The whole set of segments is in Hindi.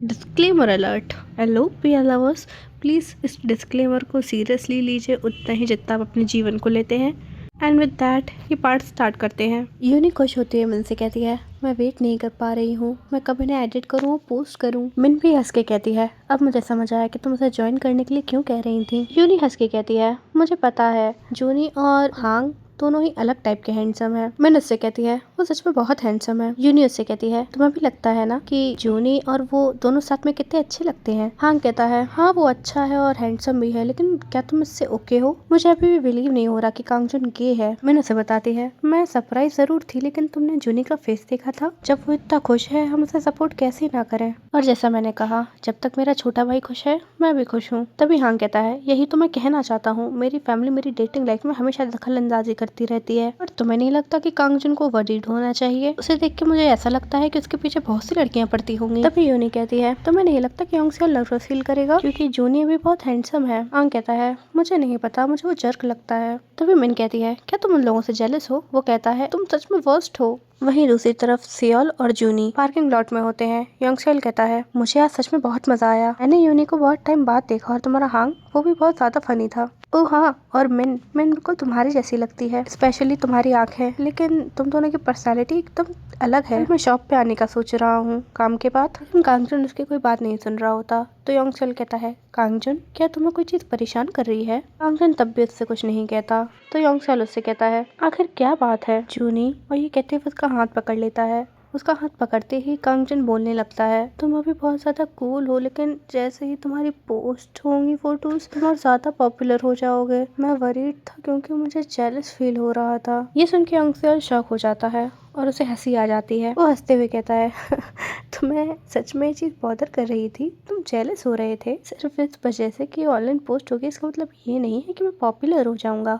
Disclaimer alert. हेलो पिया लवर्स, प्लीज़ इस डिस्क्लेमर को सीरियसली लीजिए उतना ही जितना आप अपने जीवन को लेते हैं। एंड विद दैट ये पार्ट स्टार्ट करते हैं। यूनी खुश होती है मिन से कहती है, मैं वेट नहीं कर पा रही हूँ, मैं कब इन्हें एडिट करूँ पोस्ट करूँ। मिन भी हंस के कहती है, अब मुझे समझ आया कि तुम उसे ज्वाइन करने के लिए क्यों कह रही थी। यूनी हंस के कहती है, मुझे पता है जूनी और हांग दोनों ही अलग टाइप के हैंडसम है। मिन उससे कहती है, वो सच में बहुत हैंडसम है। यूनी उससे कहती है, तुम्हें भी लगता है ना कि जूनी और वो दोनों साथ में कितने अच्छे लगते हैं। हांग कहता है, हाँ वो अच्छा है और हैंडसम भी है, लेकिन क्या तुम इससे ओके हो? मुझे अभी भी बिलीव नहीं हो रहा कि कांगजुन गे है। मिन उसे बताती है, मैं सरप्राइज जरूर थी, लेकिन तुमने जूनी का फेस देखा था? जब वो इतना खुश है हम उसे सपोर्ट कैसे ना करें। और जैसा मैंने कहा, जब तक मेरा छोटा भाई खुश है मैं भी खुश हूँ। तभी हांग कहता है, यही तो मैं कहना चाहता हूँ, मेरी फैमिली मेरी डेटिंग लाइफ में हमेशा दखल अंदाजी करती रहती है। और तुम्हें नहीं लगता कि कांगजुन को वरीड होना चाहिए? उसे देख के मुझे ऐसा लगता है कि उसके पीछे बहुत सी लड़कियां पड़ती होंगी। तभी यूनी कहती है, तुम्हें नहीं लगता कि योंग से नर्वस फील करेगा क्योंकि जूनी भी बहुत हैंडसम है? हांग कहता है, मुझे नहीं पता, मुझे वो जर्क लगता है। तभी मिन कहती है, क्या तुम उन लोगों से जेलस हो? वो कहता है, तुम सच में वर्स्ट हो। वहीं दूसरी तरफ सियोल और जूनी पार्किंग लॉट में होते हैं। योंगसेल कहता है, मुझे आज सच में बहुत मजा आया, मैंने यूनी को बहुत टाइम बाद देखा और तुम्हारा हांग वो भी बहुत ज्यादा फनी था। ओह हाँ, और मिन बिल्कुल तुम्हारी जैसी लगती है, स्पेशली तुम्हारी आंखें, लेकिन तुम दोनों की पर्सनालिटी एकदम अलग है। मैं शॉप पे आने का सोच रहा हूँ काम के बाद। लेकिन कांगजुन उसकी कोई बात नहीं सुन रहा होता तो योंगसेल कहता है, कांगजुन क्या तुम्हें कोई चीज परेशान कर रही है? कांगजुन तब भी उससे कुछ नहीं कहता तो योंगसेल उससे कहता है, आखिर क्या बात है जूनी? और ये कहते हुए उसका हाथ पकड़ लेता है। उसका हाथ पकड़ते ही कांगजुन बोलने लगता है, तुम अभी बहुत ज्यादा कूल हो, लेकिन जैसे ही तुम्हारी पोस्ट होंगी फोटोज तुम और ज्यादा पॉपुलर हो जाओगे। मैं वरीड था क्योंकि मुझे जेलस फील हो रहा था। ये सुन के योंगसेल शॉक हो जाता है और उसे हंसी आ जाती है। वो हंसते हुए कहता है, तुम्हें सच में ये चीज बॉदर कर रही थी? तुम जेलस हो रहे थे सिर्फ इस वजह से कि ऑनलाइन पोस्ट हो गई? इसका मतलब ये नहीं है कि मैं पॉपुलर हो जाऊंगा।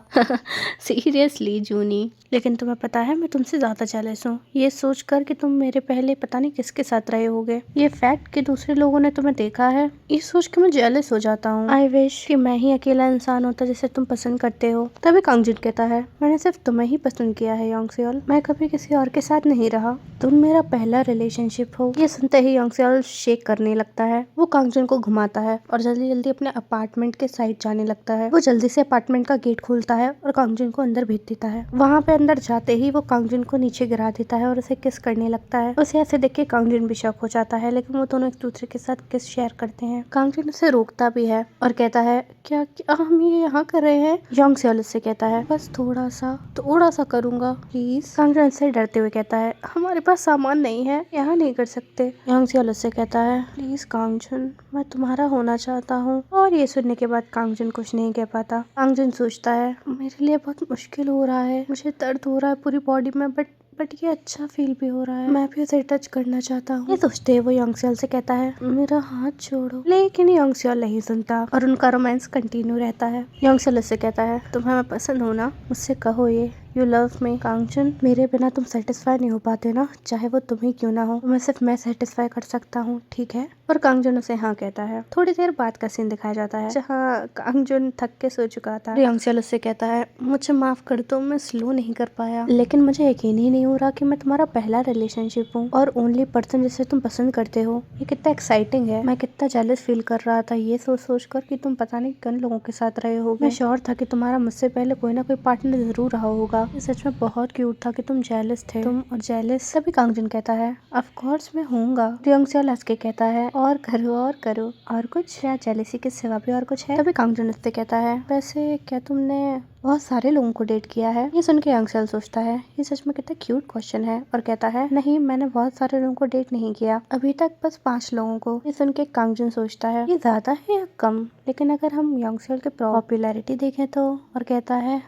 सीरियसली जूनी, लेकिन तुम्हें पता है मैं तुमसे ज्यादा जेलस हूँ, ये सोचकर कि तुम मेरे पहले पता नहीं किसके साथ रहे होगे। ये फैक्ट कि दूसरे लोगों ने तुम्हें देखा है, ये सोच के मैं जेलस हो जाता हूँ। आई विश कि मैं ही अकेला इंसान होता जिसे तुम पसंद करते हो। तभी कांगजुन कहता है, मैंने सिर्फ तुम्हें ही पसंद किया है योंगसेल, मैं कभी किसी और के साथ नहीं रहा, तुम मेरा पहला रिलेशनशिप हो। ये सुनते ही योंगसेल शेक करने लगता है। वो कांगजुन को घुमाता है और जल्दी जल्दी अपने अपार्टमेंट के साइड जाने लगता है। वो जल्दी से अपार्टमेंट का गेट खोलता है और कांगजुन को अंदर भेज देता है। वहाँ पे अंदर जाते ही वो कांगजुन को नीचे गिरा देता है और उसे किस करने लगता है। उसे ऐसे देख के कांगजुन भी शॉक हो जाता है, लेकिन वो दोनों एक दूसरे के साथ किस शेयर करते हैं। कांगजुन उसे रोकता भी है और कहता है, क्या हम ये यहाँ कर रहे हैं? योंगसेल उससे कहता है, बस थोड़ा सा करूंगा प्लीज। कांगजुन से डरते हुए कहता है, हमारे पास सामान नहीं है, यहाँ नहीं कर सकते। योंगसेल उससे कहता है, प्लीज कांगजुन, मैं तुम्हारा होना चाहता हूँ। और ये सुनने के बाद कांगजुन कुछ नहीं कह पाता। कांगजुन सोचता है, मेरे लिए बहुत मुश्किल हो रहा है, मुझे दर्द हो रहा है पूरी बॉडी में, बट ये अच्छा फील भी हो रहा है, मैं भी उसे टच करना चाहता हूँ। ये सोचते वो योंगसेल से कहता है, मेरा हाथ छोड़ो। लेकिन योंगसेल नहीं सुनता और उनका रोमांस कंटिन्यू रहता है। योंगसेल उससे कहता है, तुम्हें मैं पसंद हूँ ना, मुझसे कहो ये, यू लव मी। कांगजुन, मेरे बिना तुम सेटिस्फाई नहीं हो पाते ना, चाहे वो तुम ही क्यों ना हो, सिर्फ मैं सेटिस्फाई कर सकता हूँ, ठीक है? और कांगजुन उसे हाँ कहता है। थोड़ी देर बाद का सीन दिखाया जाता है जहाँ कांगजुन थक के सो चुका था। योंगसेल उससे कहता है, मुझे माफ कर दो, मैं स्लो नहीं कर पाया, लेकिन मुझे यकीन ही नहीं हो रहा कि मैं तुम्हारा पहला रिलेशनशिप हूँ और ओनली पर्सन जिसे तुम पसंद करते हो। ये कितना एक्साइटिंग है, मैं कितना जेलस फील कर रहा था ये सोच कर कि तुम पता नहीं किन लोगों के साथ रहे हो। मैं श्योर था कि तुम्हारा मुझसे पहले कोई ना कोई पार्टनर जरूर रहा होगा। ये सच में बहुत क्यूट था कि तुम जेलस थे, तुम और जेलस। तभी कांगजुन कहता है, ऑफ कोर्स मैं होऊंगा। योंगसेल हंस के कहता है, और करो और कुछ, या जेलसी के सिवा भी और कुछ है? तभी कांगजुन उससे कहता है, वैसे क्या तुमने बहुत सारे लोगों को डेट किया है? ये सुन के योंगसेल सोचता है, ये सच में कितना क्यूट क्वेश्चन है, और कहता है, नहीं मैंने बहुत सारे लोगों को डेट नहीं किया, अभी तक बस 5 लोगों को। ये सुन के कांगजुन सोचता है, ये ज्यादा है या कम? लेकिन अगर हम योंगसेल की पॉपुलैरिटी देखें तो, और कहता है,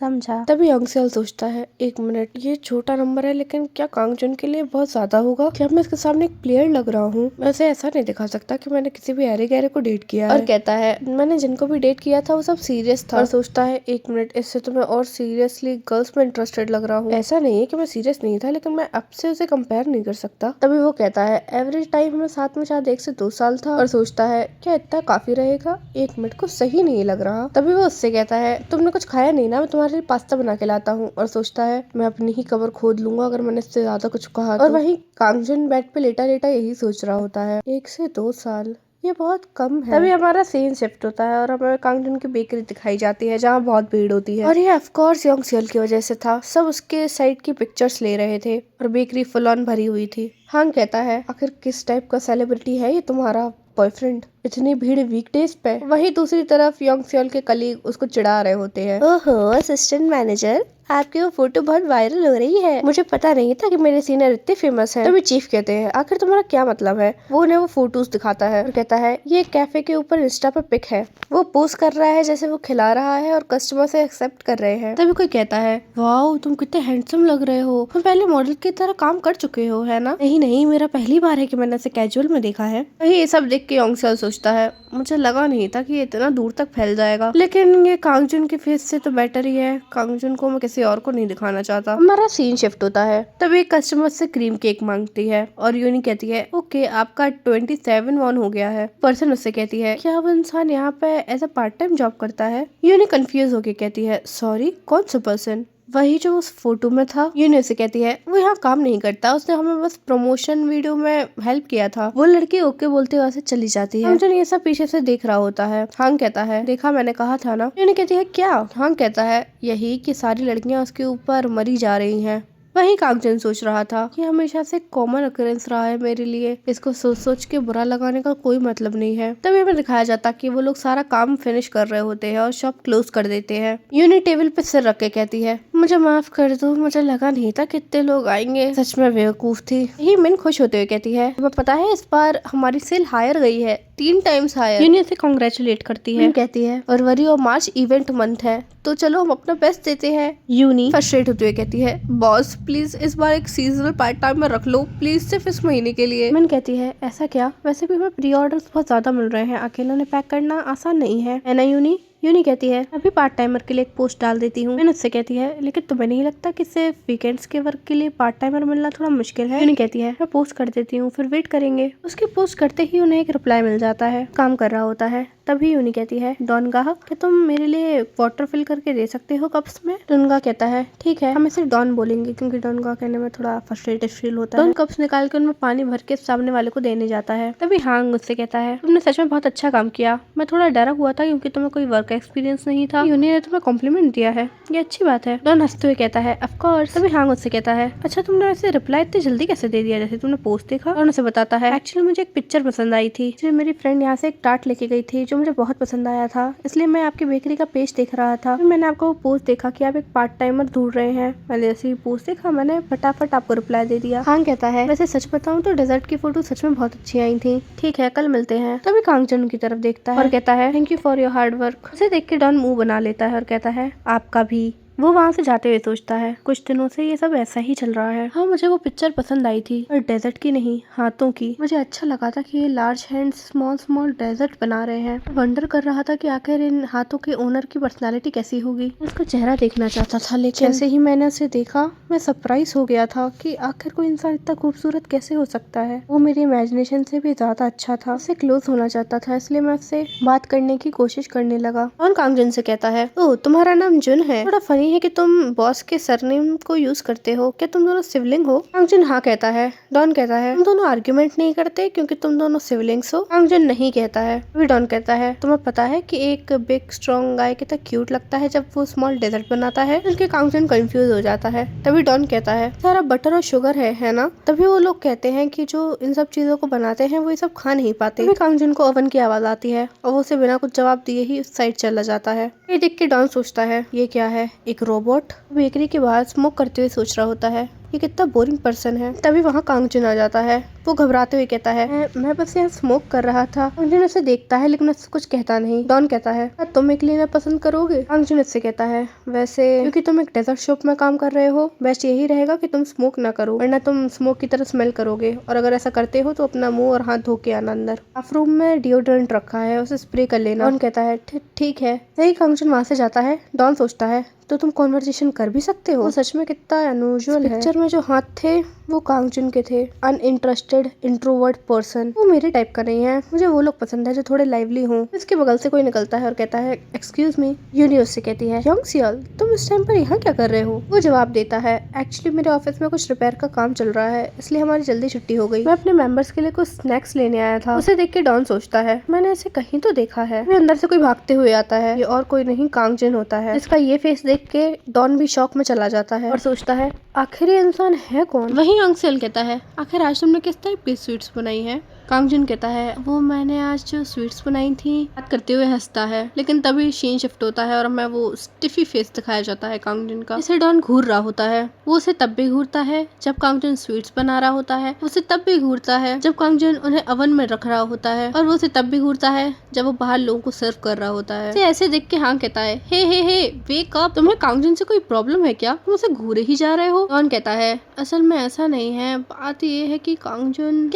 समझा। तभी योंगसेल सोचता है, एक मिनट, ये छोटा नंबर है लेकिन क्या कांगजुन के लिए बहुत ज्यादा होगा? क्या मैं इसके सामने एक प्लेयर लग रहा हूँ? वैसे ऐसा नहीं दिखा सकता कि मैंने किसी भी अरे गहरे को डेट किया है। और कहता है, मैंने जिनको भी डेट किया था वो सब सीरियस था। और सोचता है, एक मिनट, मिनट, इससे तो मैं और सीरियसली गर्ल्स में इंटरेस्टेड लग रहा हूँ। ऐसा नहीं है कि मैं सीरियस नहीं था, लेकिन मैं अब से उसे कंपेयर नहीं कर सकता। तभी वो कहता है एवरेज टाइम हमें साथ में शायद 1 से 2 साल था, और सोचता है क्या इतना काफी रहेगा? 1 मिनट को सही नहीं लग रहा। तभी वो उससे कहता है तुमने कुछ खाया नहीं ना, मैं तुम्हारे लिए पास्ता बना के लाता हूँ। और सोचता है मैं अपनी ही कबर खोद लूंगा अगर मैंने इससे ज्यादा कुछ कहा। और वहीं कांगजुन बेड पे लेटा लेटा यही सोच रहा होता है 1 से 2 साल, ये बहुत कम है। तभी हमारा सीन शिफ्ट होता है और हमें कांगजुन की बेकरी दिखाई जाती है जहाँ बहुत भीड़ होती है। और ये ऑफ कोर्स योंग सियोल की वजह से था। सब उसके साइड की पिक्चर्स ले रहे थे और बेकरी फुल ऑन भरी हुई थी। हांग कहता है आखिर किस टाइप का सेलिब्रिटी है ये तुम्हारा बॉयफ्रेंड, इतनी भीड़ वीकडेज पे। वहीं दूसरी तरफ योंग सियोल के कलीग उसको चिढ़ा रहे होते हैं। ओहो असिस्टेंट मैनेजर, आपकी वो फोटो बहुत वायरल हो रही है। मुझे पता नहीं था कि मेरे सीनियर इतने फेमस हैं। तभी चीफ कहते हैं आखिर तुम्हारा क्या मतलब है? वो उन्हें वो फोटोज दिखाता है और कहता है ये कैफे के ऊपर इंस्टा पे पिक है। वो पोस्ट कर रहा है जैसे वो खिला रहा है और कस्टमर से एक्सेप्ट कर रहे हैं। तभी कोई कहता है वाओ तुम कितने हैंडसम लग रहे हो, तुम पहले मॉडल की तरह काम कर चुके हो है ना? नहीं, मेरा पहली बार है कि मैंने ऐसे कैजुअल में देखा है। वही ये सब देख के योंग सियोल सोचता है मुझे लगा नहीं था कि ये इतना दूर तक फैल जाएगा, लेकिन ये कांगजुन के फेस से तो बेटर ही है। कांगजुन को मैं किसी और को नहीं दिखाना चाहता। हमारा सीन शिफ्ट होता है। तभी एक कस्टमर से क्रीम केक मांगती है और यूनी कहती है ओके आपका 27 वॉन हो गया है। पर्सन उससे कहती है क्या वो इंसान यहाँ पे as a part time job करता है? यूनी कंफ्यूज होके कहती है सॉरी कौन सा पर्सन? वही जो उस फोटो में था। यूनी उसे कहती है वो यहाँ काम नहीं करता, उसने हमें बस प्रमोशन वीडियो में हेल्प किया था। वो लड़की ओके बोलते हुए चली जाती है। कांगजुन ये सब पीछे से देख रहा होता है। हांग कहता है देखा मैंने कहा था ना। यूनी कहती है क्या? हांग कहता है यही कि सारी लड़कियां उसके ऊपर मरी जा रही हैं। वही कांगजुन सोच रहा था कि हमेशा से कॉमन अकरेंस रहा है मेरे लिए, इसको सोच सोच के बुरा लगाने का कोई मतलब नहीं है। तभी हमें दिखाया जाता कि वो लोग सारा काम फिनिश कर रहे होते हैं और शॉप क्लोज कर देते हैं। यूनी टेबल पे सिर रख के कहती है मुझे माफ कर दो, मुझे लगा नहीं था कितने लोग आएंगे, सच में बेवकूफ थी। यही मिन खुश होते हुए कहती है तुम्हें पता है इस बार हमारी सेल हायर गई है, 3 टाइम्स हायर। यूनी से कांग्रेचुलेट करती है। कहती है फरवरी और मार्च इवेंट मंथ है तो चलो हम अपना बेस्ट देते हैं। यूनी फ्रस्ट्रेट होते हुए कहती है बॉस प्लीज इस बार एक सीजनल पार्ट टाइम में रख लो प्लीज, सिर्फ इस महीने के लिए। मिन कहती है ऐसा क्या? वैसे भी हमें प्री ऑर्डर्स बहुत ज्यादा मिल रहे हैं, अकेले उन्हें पैक करना आसान नहीं है ना यूनी? यूनी कहती है अभी पार्ट टाइमर के लिए एक पोस्ट डाल देती हूँ। मैंने उससे कहती है लेकिन तुम्हें नहीं लगता कि सिर्फ वीकेंड्स के वर्क के लिए पार्ट टाइमर मिलना थोड़ा मुश्किल है? यूनी कहती है मैं पोस्ट कर देती हूँ फिर वेट करेंगे। उसकी पोस्ट करते ही उन्हें एक रिप्लाई मिल जाता है। काम कर रहा होता है। तभी यूनी कहती है डॉनगाह क्या तुम मेरे लिए वाटर फिल करके दे सकते हो कप्स में? डॉनगाह कहता है ठीक है, हम इसे डॉन बोलेंगे क्योंकि डॉनगाह कहने में थोड़ा फ्रस्ट्रेटेड फील होता है। डॉन कप्स निकाल के उनमें पानी भर के सामने वाले को देने जाता है। तभी हांग मुझसे कहता है तुमने सच में बहुत अच्छा काम किया, मैं थोड़ा डरा हुआ था क्योंकि तुम्हें कोई वर्क एक्सपीरियंस नहीं था। यूनी ने तुम्हें कॉम्प्लीमेंट दिया है, ये अच्छी बात है। डॉन हंसते हुए कहता है ऑफ कोर्स। तभी हांग उससे कहता है अच्छा तुमने वैसे रिप्लाई इतनी जल्दी कैसे दे दिया जैसे तुमने पोस्ट देखा? और उसे बताता है एक्चुअली मुझे एक पिक्चर पसंद आई थी, मेरी फ्रेंड यहाँ से एक टार्ट लेके गई थी जो मुझे बहुत पसंद आया था, इसलिए मैं आपकी बेकरी का पेज देख रहा था। फिर मैंने आपको वो पोस्ट देखा कि आप एक पार्ट टाइमर ढूंढ रहे हैं। मैंने जैसे ही पोस्ट देखा मैंने फटाफट आपको रिप्लाई दे दिया। हांग कहता है वैसे सच बताऊं तो डेजर्ट की फोटो सच में बहुत अच्छी आई थी, ठीक है कल मिलते हैं। तभी कांगजुन की तरफ देखता है और कहता है thank you for your hard work. उसे देख के डॉन मुंह बना लेता है और कहता है आपका भी। वो वहाँ से जाते हुए सोचता है कुछ दिनों से ये सब ऐसा ही चल रहा है। हाँ मुझे वो पिक्चर पसंद आई थी, और डेजर्ट की नहीं हाथों की। मुझे अच्छा लगा था कि ये large hand small small desert बना रहे हैं। वंडर कर रहा था कि आखिर इन हाथों के ओनर की पर्सनालिटी कैसी होगी। उसका चेहरा देखना चाहता था, लेकिन जैसे ही मैंने उसे देखा मैं सरप्राइज हो गया था कि आखिर कोई इंसान इतना खूबसूरत कैसे हो सकता है। वो मेरी इमेजिनेशन से भी ज्यादा अच्छा था। उससे क्लोज होना चाहता था, इसलिए मैं उससे बात करने की कोशिश करने लगा। और कांगजुन से कहता है ओह तुम्हारा नाम जुन है, थोड़ा फनी है कि तुम बॉस के सरनेम को यूज करते हो, क्या तुम दोनों सिबलिंग हो? कांगजुन हाँ कहता है। डॉन कहता है तुम दोनों आर्ग्यूमेंट नहीं करते क्योंकि तुम दोनों सिबलिंग्स हो? कांगजुन नहीं कहता है। फिर डॉन कहता है तुम्हें पता है कि एक बिग स्ट्रॉन्ग गाय कितना क्यूट लगता है जब वो स्मॉल डेजर्ट बनाता है? उनके कांगजुन कंफ्यूज हो जाता है। तभी डॉन कहता है सारा बटर और शुगर है ना? तभी वो लोग कहते हैं कि जो इन सब चीजों को बनाते हैं वो ये सब खा नहीं पाते। तभी कांगजुन को ओवन की आवाज आती है और वो उसे बिना कुछ जवाब दिए ही उस साइड चला जाता है। ये देख के डॉन सोचता है ये क्या है, एक रोबोट? बेकरी के बाहर स्मोक करते हुए सोच रहा होता है ये कितना बोरिंग पर्सन है। तभी वहाँ कांगजुन आ जाता है। वो घबराते हुए कहता है मैं बस यहाँ स्मोक कर रहा था। कांगजुन उसे देखता है लेकिन उससे कुछ कहता नहीं। डॉन कहता है क्या तुम एक लेना पसंद करोगे? कांगजुन उससे कहता है वैसे क्योंकि तुम एक डेजर्ट शॉप में काम कर रहे हो, बेस्ट यही रहेगा कि तुम स्मोक ना करो, वरना तुम स्मोक की तरह स्मेल करोगे, और अगर ऐसा करते हो तो अपना मुंह और हाथ धो के आना अंदर। स्टाफ रूम में डिओड्रेंट रखा है, उसे स्प्रे कर लेना। डॉन कहता है ठीक है। यही कांगजुन वहाँ से जाता है। डॉन सोचता है तो तुम कॉन्वर्सेशन कर भी सकते हो। वो सच में कितना अनयूजुअल है। पिक्चर में जो हाथ थे वो कांगजुन के थे। Uninterested introvert person. वो मेरे टाइप का नहीं है, मुझे वो लोग पसंद है जो थोड़े लाइवली हों। इसके बगल से कोई निकलता है और कहता है एक्सक्यूज मी। यूनी उससे कहती है यंग सियल तुम इस टाइम पर यहाँ क्या कर रहे हो? वो जवाब देता है एक्चुअली मेरे ऑफिस में कुछ रिपेयर का काम चल रहा है, इसलिए हमारी जल्दी छुट्टी हो गई। मैं अपने मेंबर्स के लिए कुछ स्नैक्स लेने आया था। उसे देख के डॉन सोचता है मैंने इसे कहीं तो देखा है। अंदर से कोई भागते हुए आता है। ये और कोई नहीं कांगजुन होता है। इसका ये फेस देख के डॉन भी शॉक में चला जाता है और सोचता है आखिर ये इंसान है कौन? वहीं यंग सियल कहता है आखिर आज तुमने किस टाइप की स्वीट्स बनाई है? कांगजुन कहता है वो मैंने आज जो स्वीट्स बनाई थी। बात करते हुए हंसता है, लेकिन तभी सीन शिफ्ट होता है और हमें वो स्टिफी फेस दिखाया जाता है कांगजुन का। इसे डॉन घूर रहा होता है। वो उसे तब भी घूरता है जब कांगजुन स्वीट्स बना रहा होता है। उसे तब भी घूरता है जब कांगजुन उन्हें ओवन में रख रहा होता है, और वो उसे तब भी घूरता है जब वो बाहर लोगों को सर्व कर रहा होता है। इसे ऐसे देख के हाँ कहता है हे वेक अप, तुम्हें कांगजुन से कोई प्रॉब्लम है क्या? तुम उसे घूरे ही जा रहे हो। डॉन कहता है असल में ऐसा नहीं है, बात ये है कि कांगजुन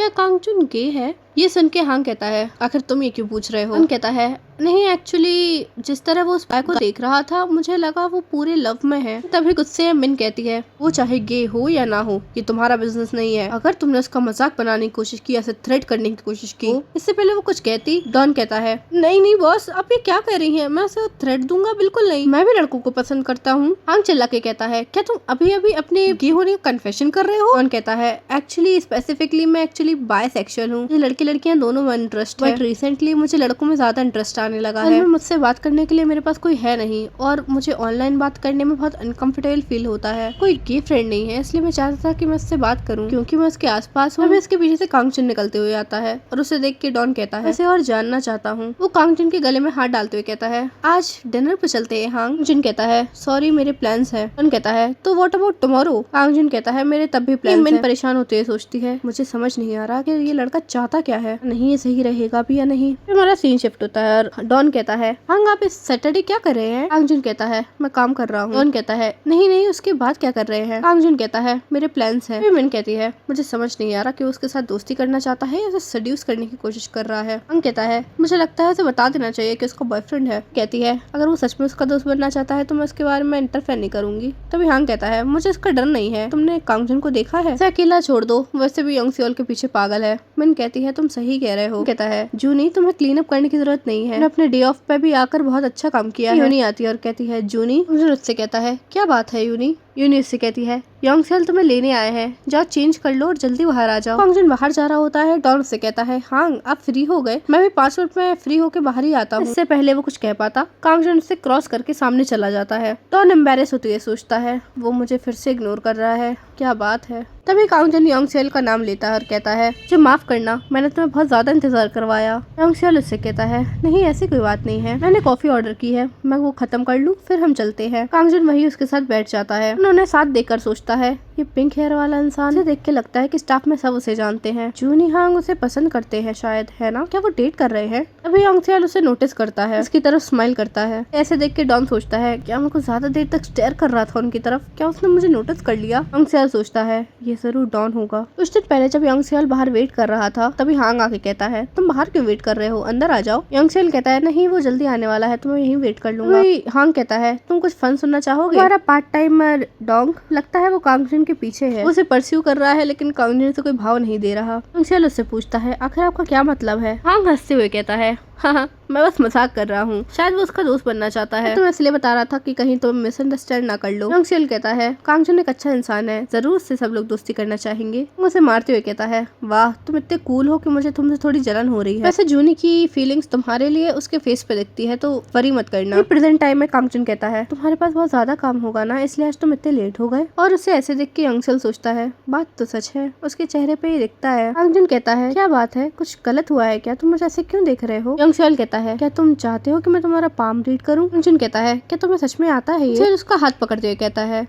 गे है? ये सुन के हाँ कहता है आखिर तुम ये क्यों पूछ रहे हो? डॉन कहता है नहीं एक्चुअली जिस तरह वो उस को देख रहा था मुझे लगा वो पूरे लव में है। तभी गुस्से में मिन कहती है वो चाहे गे हो या ना हो ये तुम्हारा बिजनेस नहीं है। अगर तुमने उसका मजाक बनाने की कोशिश की, ऐसे थ्रेट करने की कोशिश की, इससे पहले वो कुछ कहती। डॉन कहता है नहीं बॉस आप ये क्या कह रही है, मैं उसे थ्रेट दूंगा बिल्कुल नहीं, मैं भी लड़कों को पसंद करता हूँ। आंख चिल्ला के कहता है क्या तुम अभी अपने गे होने का कन्फेशन कर रहे हो? डॉन कहता है एक्चुअली स्पेसिफिकली मैं बायसेक्सुअल हूँ, मुझे लड़कियां दोनों में इंटरेस्ट है, बट रिसेंटली मुझे लड़कों में ज्यादा इंटरेस्ट आने लगा है। मुझसे बात करने के लिए मेरे पास कोई है नहीं, और मुझे ऑनलाइन बात करने में बहुत अनकंफर्टेबल फील होता है। कोई गे फ्रेंड नहीं है, इसलिए मैं चाहता था कि मैं उससे बात करूं क्योंकि मैं उसके आसपास हूँ। इसके पीछे से कांगजुन निकलते हुए आता है और उसे देख के डॉन कहता है वैसे और जानना चाहता हूँ। वो कांगजुन के गले में हाथ डालते हुए कहता है आज डिनर पे चलते हैं। कांगजुन कहता है सॉरी मेरे प्लान्स है। डॉन कहता है तो व्हाट अबाउट टुमारो? कांगजुन कहता है मेरे तब भी प्लान्स हैं। परेशान होते हुए सोचती है मुझे समझ नहीं आ रहा कि ये लड़का चाहता क्या है, नहीं ये सही रहेगा भी या नहीं। हमारा सीन शिफ्ट होता है और डॉन कहता है हांग आप इस सैटरडे क्या कर रहे हैं? कांगजुन कहता है मैं काम कर रहा हूँ। डॉन कहता है नहीं उसके बाद क्या कर रहे हैं? कांगजुन कहता है मेरे प्लान्स हैं। मिन कहती है मुझे समझ नहीं आ रहा कि उसके साथ दोस्ती करना चाहता है या उसे सेड्यूस करने की कोशिश कर रहा है। हांग कहता है मुझे लगता है उसे बता देना चाहिए कि उसका बॉयफ्रेंड है। कहती है अगर वो सच में उसका दोस्त बनना चाहता है तो मैं उसके बारे में इंटरफेयर नहीं करूंगी। तभी हांग कहता है मुझे इसका डर नहीं है, तुमने कांगजुन को देखा है, उसे अकेला छोड़ दो, वैसे भी यंग सियोल के पीछे पागल है। मिन कहती है तुम सही कह रहे हो। कहता है जूनी तुम्हें क्लीन अप करने की जरूरत नहीं है, अपने डे ऑफ पे भी आकर बहुत अच्छा काम किया है। यूनी आती है और कहती है जूनी। उससे कहता है क्या बात है यूनी? यूनी उससे कहती है यंग सियल तुम्हें लेने आए हैं, जाओ चेंज कर लो और जल्दी बाहर आ जाओ। कांगजुन बाहर जा रहा होता है। डॉन उससे कहता है हांग आप फ्री हो गए, मैं भी 5 मिनट में फ्री होके बाहर ही आता हूँ। इससे पहले वो कुछ कह पाता कांगजुन उससे क्रॉस करके सामने चला जाता है। डॉन एम्बेरेस होते हुए सोचता है वो मुझे फिर से इग्नोर कर रहा है, क्या बात है। तभी कांगजुन यंग सियल का नाम लेता है और कहता है मुझे माफ करना, मैंने तुम्हें बहुत ज्यादा इंतजार करवाया। यंग सियल उससे कहता है नहीं ऐसी कोई बात नहीं है, मैंने कॉफी ऑर्डर की है, मैं वो खत्म कर लूँ फिर हम चलते हैं। कांगजुन वही उसके साथ बैठ जाता है। उन्होंने साथ देखकर सोचता है ये पिंक हेयर वाला इंसान, उसे देख के लगता है कि स्टाफ में सब उसे जानते हैं। जूनी हांग उसे पसंद करते हैं शायद, है ना? क्या वो डेट कर रहे हैं? अभी यंग सियल उसे नोटिस करता है, उसकी तरफ स्माइल करता है। ऐसे देख के डॉन सोचता है क्या मैं कुछ ज्यादा देर तक स्टेयर कर रहा था उनकी तरफ, क्या उसने मुझे नोटिस कर लिया? यंग सियल सोचता है ये जरूर डॉन होगा। कुछ दिन पहले जब यंग सियल बाहर वेट कर रहा था तभी हांग आके कहता है तुम बाहर क्यों वेट कर रहे हो, अंदर आ जाओ। यंग सियल कहता है नहीं वो जल्दी आने वाला है तो मैं यहीं वेट कर लूंगा। हांग कहता है तुम कुछ फन सुनना चाहोगे? हमारा पार्ट टाइमर डोंग लगता है वो कांगजुन के पीछे है, उसे परस्यू कर रहा है लेकिन कांगजुन से कोई भाव नहीं दे रहा। यंग उससे पूछता है आखिर आपका क्या मतलब है? हांग हंसते हुए कहता है हाँ मैं बस मजाक कर रहा हूँ, शायद वो उसका दोस्त बनना चाहता है, तो मैं इसलिए बता रहा था कि कहीं तुम मिसअंडरस्टैंड ना कर लो। यंग सियल कहता है कांगजुन एक अच्छा इंसान है, जरूर उससे सब लोग दोस्ती करना चाहेंगे। उसे मारते हुए कहता है वाह तुम इतने कूल हो कि मुझे तुमसे थोड़ी जलन हो रही है। वैसे जूनी की फीलिंग्स तुम्हारे लिए उसके फेस पे दिखती है तो वरी मत करना। प्रेजेंट टाइम में कांगजुन कहता है तुम्हारे पास बहुत ज्यादा काम होगा ना, इसलिए आज तुम इतने लेट हो गए। और उसे ऐसे देख के यंग सियल सोचता है बात तो सच है, उसके चेहरे पे ही दिखता है। कांगजुन कहता है क्या बात है, कुछ गलत हुआ है क्या, तुम मुझे ऐसे क्यों देख रहे हो? यंग सियल कहता है क्या तुम चाहते हो कि मैं तुम्हारा पाम रीड करूं? कांगजुन कहता है क्या तुम्हें सच में आता है ये? उसका हाथ पकड़ते हुए कहता है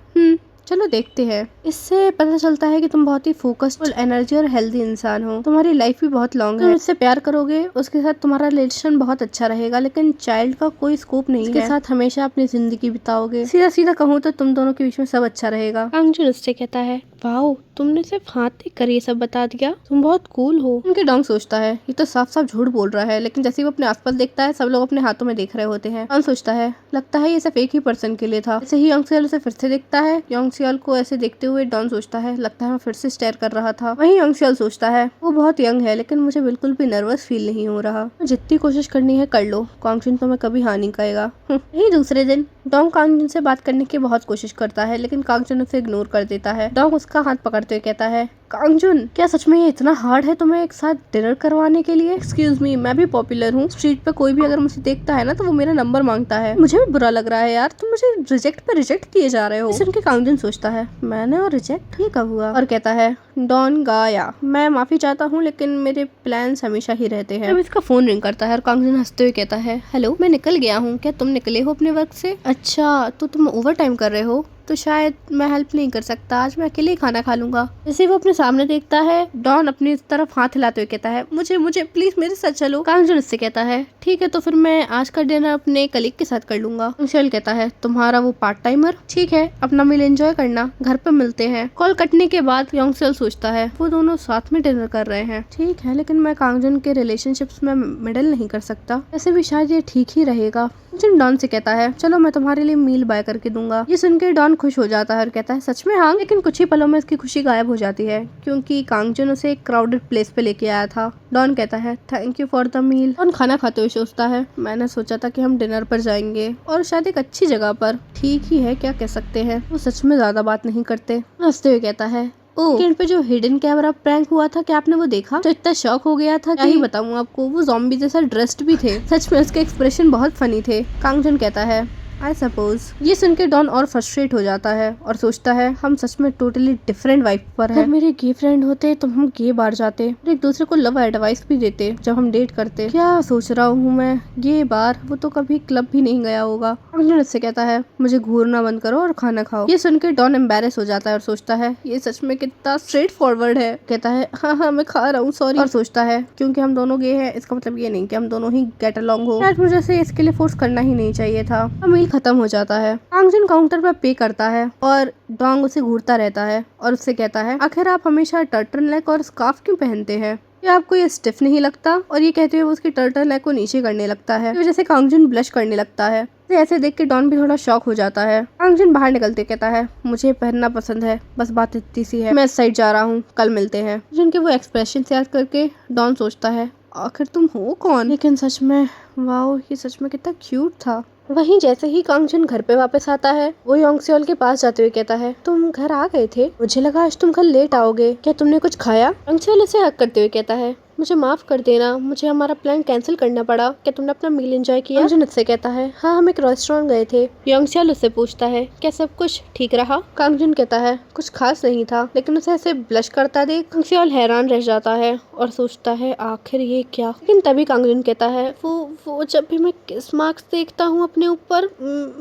चलो देखते हैं। इससे पता चलता है कि तुम बहुत ही फोकस्ड, एनर्जी और हेल्दी इंसान हो। तुम्हारी लाइफ भी बहुत लॉन्ग है। तुम इससे प्यार करोगे, उसके साथ तुम्हारा रिलेशन बहुत अच्छा रहेगा, लेकिन चाइल्ड का कोई स्कोप नहीं है। उसके साथ हमेशा अपनी जिंदगी बिताओगे। सीधा सीधा कहूँ तो तुम दोनों के बीच में सब अच्छा रहेगा। कांगजुन उससे कहता है, वाओ, तुमने सिर्फ हाथ देख कर ये सब बता दिया, तुम बहुत कूल हो। उनके डोंग सोचता है ये तो साफ साफ झूठ बोल रहा है, लेकिन जैसे ही वो अपने आसपास देखता है सब लोग अपने हाथों में देख रहे होते हैं। डोंग सोचता है लगता है ये सिर्फ एक ही पर्सन के लिए था। जैसे ही योंग सियोल उसे फिर से देखता है, योंग सियोल को ऐसे देखते हुए डॉन सोचता है लगता है मैं फिर से स्टेयर कर रहा था। वहीं योंग सियोल सोचता है वो बहुत यंग है, लेकिन मुझे बिल्कुल भी नर्वस फील नहीं हो रहा। जितनी कोशिश करनी है कर लो, कांगजुन तो मैं कभी हाँ नहीं कहेगा। यही दूसरे दिन डोंग कांगजुन से बात करने की बहुत कोशिश करता है, लेकिन कांगजुन उसे इग्नोर कर देता है। डोंग उसका हाथ पकड़ते हुए कहता है, कांगजुन क्या सच में ये इतना हार्ड है तुम्हें एक साथ डिनर करवाने के लिए? एक्सक्यूज मी, मैं भी पॉपुलर हूँ। स्ट्रीट पे कोई भी अगर मुझे देखता है ना तो वो मेरा नंबर मांगता है। मुझे भी बुरा लग रहा है यार, तुम मुझे रिजेक्ट पे रिजेक्ट किए जा रहे हो। सुन के कांगजुन सोचता है मैंने और रिजेक्ट ये कब हुआ, और कहता है, डॉन गाया, मैं माफी चाहता हूँ लेकिन मेरे प्लान्स हमेशा ही रहते हैं। अब इसका फोन रिंग करता है और कांगजुन हंसते हुए कहता है, हेलो, मैं निकल गया हूँ, क्या तुम निकले हो अपने वर्क से? अच्छा, तो तुम ओवर टाइम कर रहे हो, तो शायद मैं हेल्प नहीं कर सकता, आज मैं अकेले ही खाना खा लूंगा। जैसे वो अपने सामने देखता है, डॉन अपनी तरफ हाथ हिलाते हुए कहता है, मुझे मुझे प्लीज मेरे साथ चलो। कांगजुन उससे कहता है, ठीक है तो फिर मैं आज का डिनर अपने कलीग के साथ कर लूंगा। मिशेल कहता है, तुम्हारा वो पार्ट टाइमर? ठीक है, अपना मील एंजॉय करना, घर पे मिलते हैं। कॉल कटने के बाद योंगसेल सोचता है वो दोनों साथ में डिनर कर रहे हैं। ठीक है, लेकिन मैं कांगजुन के रिलेशनशिप्स में मिडल नहीं कर सकता, ऐसे भी शायद ये ठीक ही रहेगा। डॉन से कहता है, चलो मैं तुम्हारे लिए मील बाय करके दूंगा। ये सुनकर डॉन खुश हो जाता है और कहता है, सच में? हाँ। लेकिन कुछ ही पलों में इसकी खुशी गायब हो जाती है, क्योंकि कांगजुन उसे एक क्राउडेड प्लेस पे लेके आया था। डॉन कहता है, thank you for the meal. Don खाना खाते हुए सोचता है, मैंने सोचा था कि हम डिनर पर जाएंगे और शायद एक अच्छी जगह पर। ठीक ही है, क्या कह सकते हैं, वो सच में ज्यादा बात नहीं करते। हंसते हुए कहता है, वीकेंड पे जो हिडन कैमरा प्रैंक हुआ था, क्या आपने वो देखा? तो इतना शॉक हो गया था, क्या ही बताऊं आपको, वो ज़ॉम्बी जैसा ड्रेस्ड भी थे। सच में उसके एक्सप्रेशन बहुत फनी थे। कांगजुन कहता है, आई सपोज। ये सुन के डॉन और फ्रस्ट्रेट हो जाता है और सोचता है, हम सच में टोटली डिफरेंट वाइब पर हैं। अगर मेरे गे फ्रेंड होते तो हम गे बार जाते और एक दूसरे को लव एडवाइस भी देते जब हम डेट करते। क्या सोच रहा हूँ मैं, गे बार, वो तो कभी क्लब भी नहीं गया होगा। कांगजुन उससे कहता है, मुझे घूरना बंद करो और खाना खाओ। ये सुन के डॉन एम्बेरस हो जाता है और सोचता है, ये सच में कितना स्ट्रेट फॉरवर्ड है। कहता है, हाँ हाँ मैं खा रहा हूँ, सॉरी। और सोचता है, क्योंकि हम दोनों गे हैं इसका मतलब ये नहीं कि हम दोनों ही गेट अलॉन्ग हो। शायद मुझे से इसके लिए फोर्स करना ही नहीं चाहिए था। मील खत्म हो जाता है। कांगजुन काउंटर पर पे करता है और डोंग उसे घूरता रहता है और उससे कहता है, आखिर आप हमेशा टर्टल नेक और स्कार्फ क्यों पहनते हैं? क्या आपको ये स्टिफ नहीं लगता? और ये कहते हुए वो उसकी टर्टल नेक को नीचे करने लगता है, जैसे कांगजुन ब्लश करने लगता है। ऐसे देख के डॉन भी थोड़ा शॉक हो जाता है। कांगजुन बाहर निकलते कहता है, मुझे पहनना पसंद है, बस बात इतनी सी है, मैं इस साइड जा रहा हूँ, कल मिलते हैं। जिनके वो एक्सप्रेशन याद करके डॉन सोचता है, आखिर तुम हो कौन? लेकिन सच में वाओ, ये सच में कितना क्यूट था। वहीं जैसे ही कांगजुन घर पे वापस आता है, वो योंगसेल के पास जाते हुए कहता है, तुम घर आ गए थे, मुझे लगा आज तुम कल लेट आओगे, क्या तुमने कुछ खाया? योंगसेल उसे हक करते हुए कहता है, मुझे माफ कर देना, मुझे हमारा प्लान कैंसिल करना पड़ा, क्या तुमने अपना मील एंजॉय किया? कांगजुन उससे कहता है, हाँ हम एक रेस्टोरेंट गए थे। योंगसेल उससे पूछता है, क्या सब कुछ ठीक रहा? कांगजुन कहता है, कुछ खास नहीं था, लेकिन उसे ऐसे ब्लश करता देख योंगसेल हैरान रह जाता है और सोचता है, आखिर ये क्या? लेकिन तभी कांगजुन कहता है, वो जब भी मैं किस मार्क्स देखता हूँ अपने ऊपर,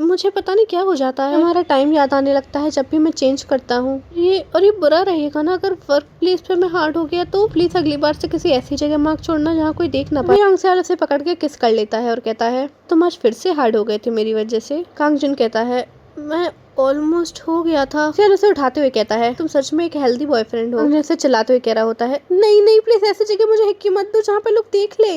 मुझे पता नहीं क्या हो जाता है, हमारा टाइम याद आने लगता है जब भी मैं चेंज करता हूँ। ये बुरा रहेगा ना अगर वर्क प्लेस पे मैं हार्ड हो गया तो? प्लीज अगली बार से किसी ऐसी जगह मार्क छोड़ना जहाँ कोई देख ना पाए। योंगसेल उसे पकड़ के किस कर लेता है और कहता है, तुम आज फिर से हार्ड हो गए थे मेरी वजह से। कांगजुन कहता है, मैं ऑलमोस्ट हो गया था। फिर उसे उठाते हुए कहता है, तुम सच में एक हेल्दी बॉयफ्रेंड हो। उसे चिल्लाते हुए कह रहा होता है, नहीं नहीं प्लीज ऐसी जगह मुझे हिक्की मत दो जहाँ पे लोग देख ले।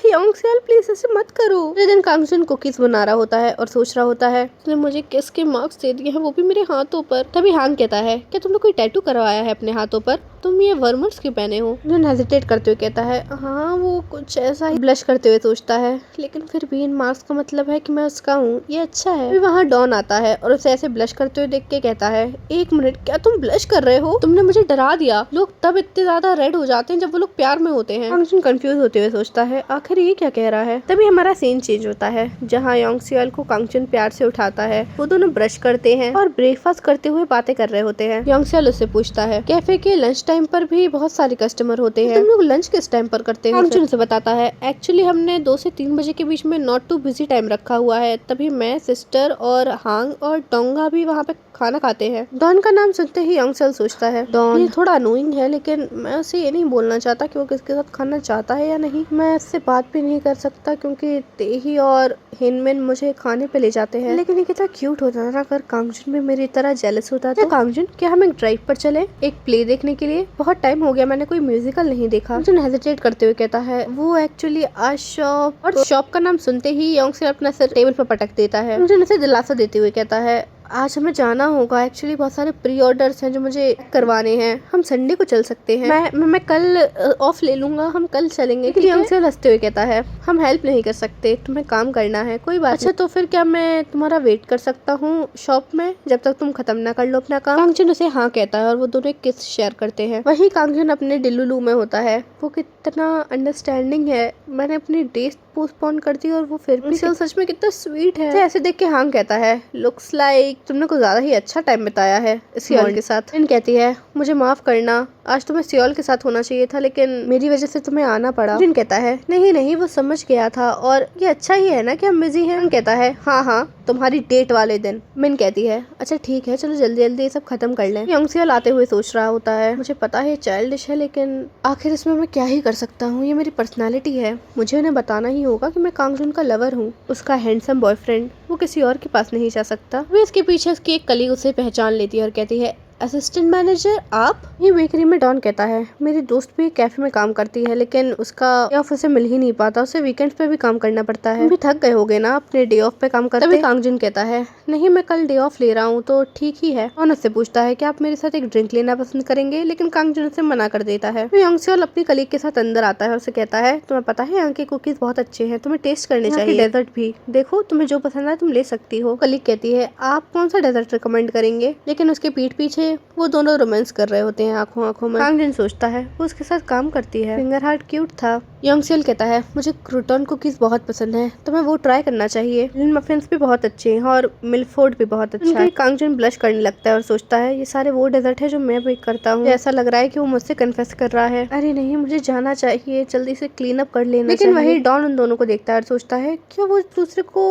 योंगसेल प्लीज ऐसे मत करो। अगले दिन कांगजुन कुकीज बना रहा होता है और सोच रहा होता है, तुमने मुझे किस के मार्क्स दे दिए हैं, वो भी मेरे हाथों पर। तभी हांग कहता है, क्या तुमने कोई टैटू करवाया है अपने हाथों पर? तुम ये वर्मर्स क्यों पहने हो? जन हेजिटेट करते हुए कहता है, हाँ वो कुछ ऐसा ही। ब्लश करते हुए सोचता है, लेकिन फिर भी इन मार्क्स का मतलब है कि मैं उसका हूँ, ये अच्छा है। फिर वहाँ डॉन आता है और उसे ऐसे ब्लश करते हुए देख के कहता है, एक मिनट, क्या तुम ब्लश कर रहे हो? तुमने मुझे डरा दिया। लोग तब इतने ज्यादा रेड हो जाते हैं जब वो लोग प्यार में होते हैं। कांगजुन कंफ्यूज होते हुए सोचता है, आखिर ये क्या कह रहा है। तभी हमारा सीन चेंज होता है, जहाँ योंगसेल को कांगजुन प्यार से उठाता है। वो दोनों ब्रश करते हैं और ब्रेकफास्ट करते हुए बातें कर रहे होते हैं। योंगसेल उससे पूछता है, कैफे के लंच टाइम पर भी बहुत सारे कस्टमर होते हैं, तुम लोग लंच किस टाइम पर करते हो? कांगजुन उसे बताता है, एक्चुअली हमने 2 से 3 बजे के बीच में नॉट टू बिजी टाइम रखा हुआ है। तभी मैं, सिस्टर और हांग और टोंगा भी वहाँ पे खाना खाते हैं। डॉन का नाम सुनते ही यंग सेल सोचता है डॉन ये थोड़ा अनोइंग है, लेकिन मैं उसे ये नहीं बोलना चाहता कि वो किसके साथ खाना चाहता है या नहीं। मैं इससे बात भी नहीं कर सकता क्योंकि तेही और हिनमिन मुझे खाने पे ले जाते हैं। लेकिन ये कितना क्यूट होता है ना अगर कांगजुन भी मेरी तरह जेलस होता तो। कांगजुन, क्या हम एक ड्राइव पर चले एक प्ले देखने के लिए? बहुत टाइम हो गया मैंने कोई म्यूजिकल नहीं देखा। कांगजुन हेजिटेट करते हुए कहता है वो एक्चुअली आज शॉप, और शॉप का नाम सुनते ही योंग से अपना सर टेबल पर पटक देता है। कांगजुन उसे दिलासा देते हुए कहता है आज हमें जाना होगा, एक्चुअली बहुत सारे प्री ऑर्डर्स हैं जो मुझे करवाने हैं। हम संडे को चल सकते हैं। मैं कल ऑफ ले लूंगा, हम कल चलेंगे। यंग से हंसते हुए कहता है हम हेल्प नहीं कर सकते, तुम्हें काम करना है। कोई बात अच्छा तो फिर क्या मैं तुम्हारा वेट कर सकता हूँ शॉप में जब तक तुम खत्म ना कर लो अपना काम? कांगजुन उसे हाँ कहता है और वो दोनों एक किस शेयर करते हैं। वही कांगजुन अपने डिल्लू में होता है। वो कितना अंडरस्टैंडिंग है। मैंने अपनी डेट पोस्टपोन कर दी और वो फिर भी सच में कितना स्वीट है। ऐसे देख के हाँ कहता है लुक्स लाइक तुमने कुछ ज्यादा ही अच्छा टाइम बिताया है सियोल के साथ। इन कहती है मुझे माफ करना, आज तुम्हें सियोल के साथ होना चाहिए था लेकिन मेरी वजह से तुम्हें आना पड़ा। जिन कहता है नहीं नहीं वो समझ गया था और ये अच्छा ही है ना कि हम बिजी हैं। कहता है हाँ हाँ तुम्हारी डेट वाले दिन। मिन कहती है अच्छा ठीक है चलो जल्दी जल्दी ये सब खत्म कर लें। यंग सियोल आते हुए सोच रहा होता है मुझे पता है चाइल्डिश है लेकिन आखिर इसमें मैं क्या ही कर सकता हूँ, ये मेरी पर्सनैलिटी है। मुझे उन्हें बताना ही होगा कि मैं कांगजुन का लवर हूँ, उसका हैंडसम बॉयफ्रेंड। वो किसी और के पास नहीं जा सकता। वे इसके पीछे उसकी एक कलीग उसे पहचान लेती है और कहती है असिस्टेंट मैनेजर आप? ये बेकरी में डॉन कहता है मेरी दोस्त भी कैफे में काम करती है लेकिन उसका डे ऑफ उसे मिल ही नहीं पाता, उसे वीकेंड्स पे भी काम करना पड़ता है। भी थक गए होगे ना अपने डे ऑफ पे काम करते। तभी कांगजुन कहता है नहीं मैं कल डे ऑफ ले रहा हूँ तो ठीक ही है। डॉन उससे पूछता है कि आप मेरे साथ एक ड्रिंक लेना पसंद करेंगे, लेकिन कांगजुन उसे मना कर देता है। यंग सियोल अपनी कलीग के साथ अंदर आता है और उसे कहता है तुम्हें पता है यहाँ के कुकीज बहुत अच्छे हैं, तुम्हें टेस्ट करने चाहिए। डेजर्ट भी देखो, तुम्हें जो पसंद है तुम ले सकती हो। कलीग कहती है आप कौन सा डेजर्ट रिकमेंड करेंगे, लेकिन उसके पीठ पीछे वो दोनों रोमांस कर रहे होते हैं आंखों आंखों में। कांगजुन सोचता है वो उसके साथ काम करती है। फिंगर हार्ट क्यूट था। यंग सियोल कहता है मुझे क्रूटॉन कुकीज बहुत पसंद है, तुम्हें वो ट्राई करना चाहिए। मफिन्स भी बहुत अच्छे हैं और मिल्फोर्ड भी बहुत अच्छा है। कांगजुन ब्लश करने लगता है और सोचता है ये सारे वो डेजर्ट है जो मैं बेक करता हूँ। ऐसा लग रहा है कि वो मुझसे कन्फेस कर रहा है। अरे नहीं मुझे जाना चाहिए, जल्दी से क्लीन अप कर लेना। लेकिन वही डॉन उन दोनों को देखता है और सोचता है क्या वो दूसरे को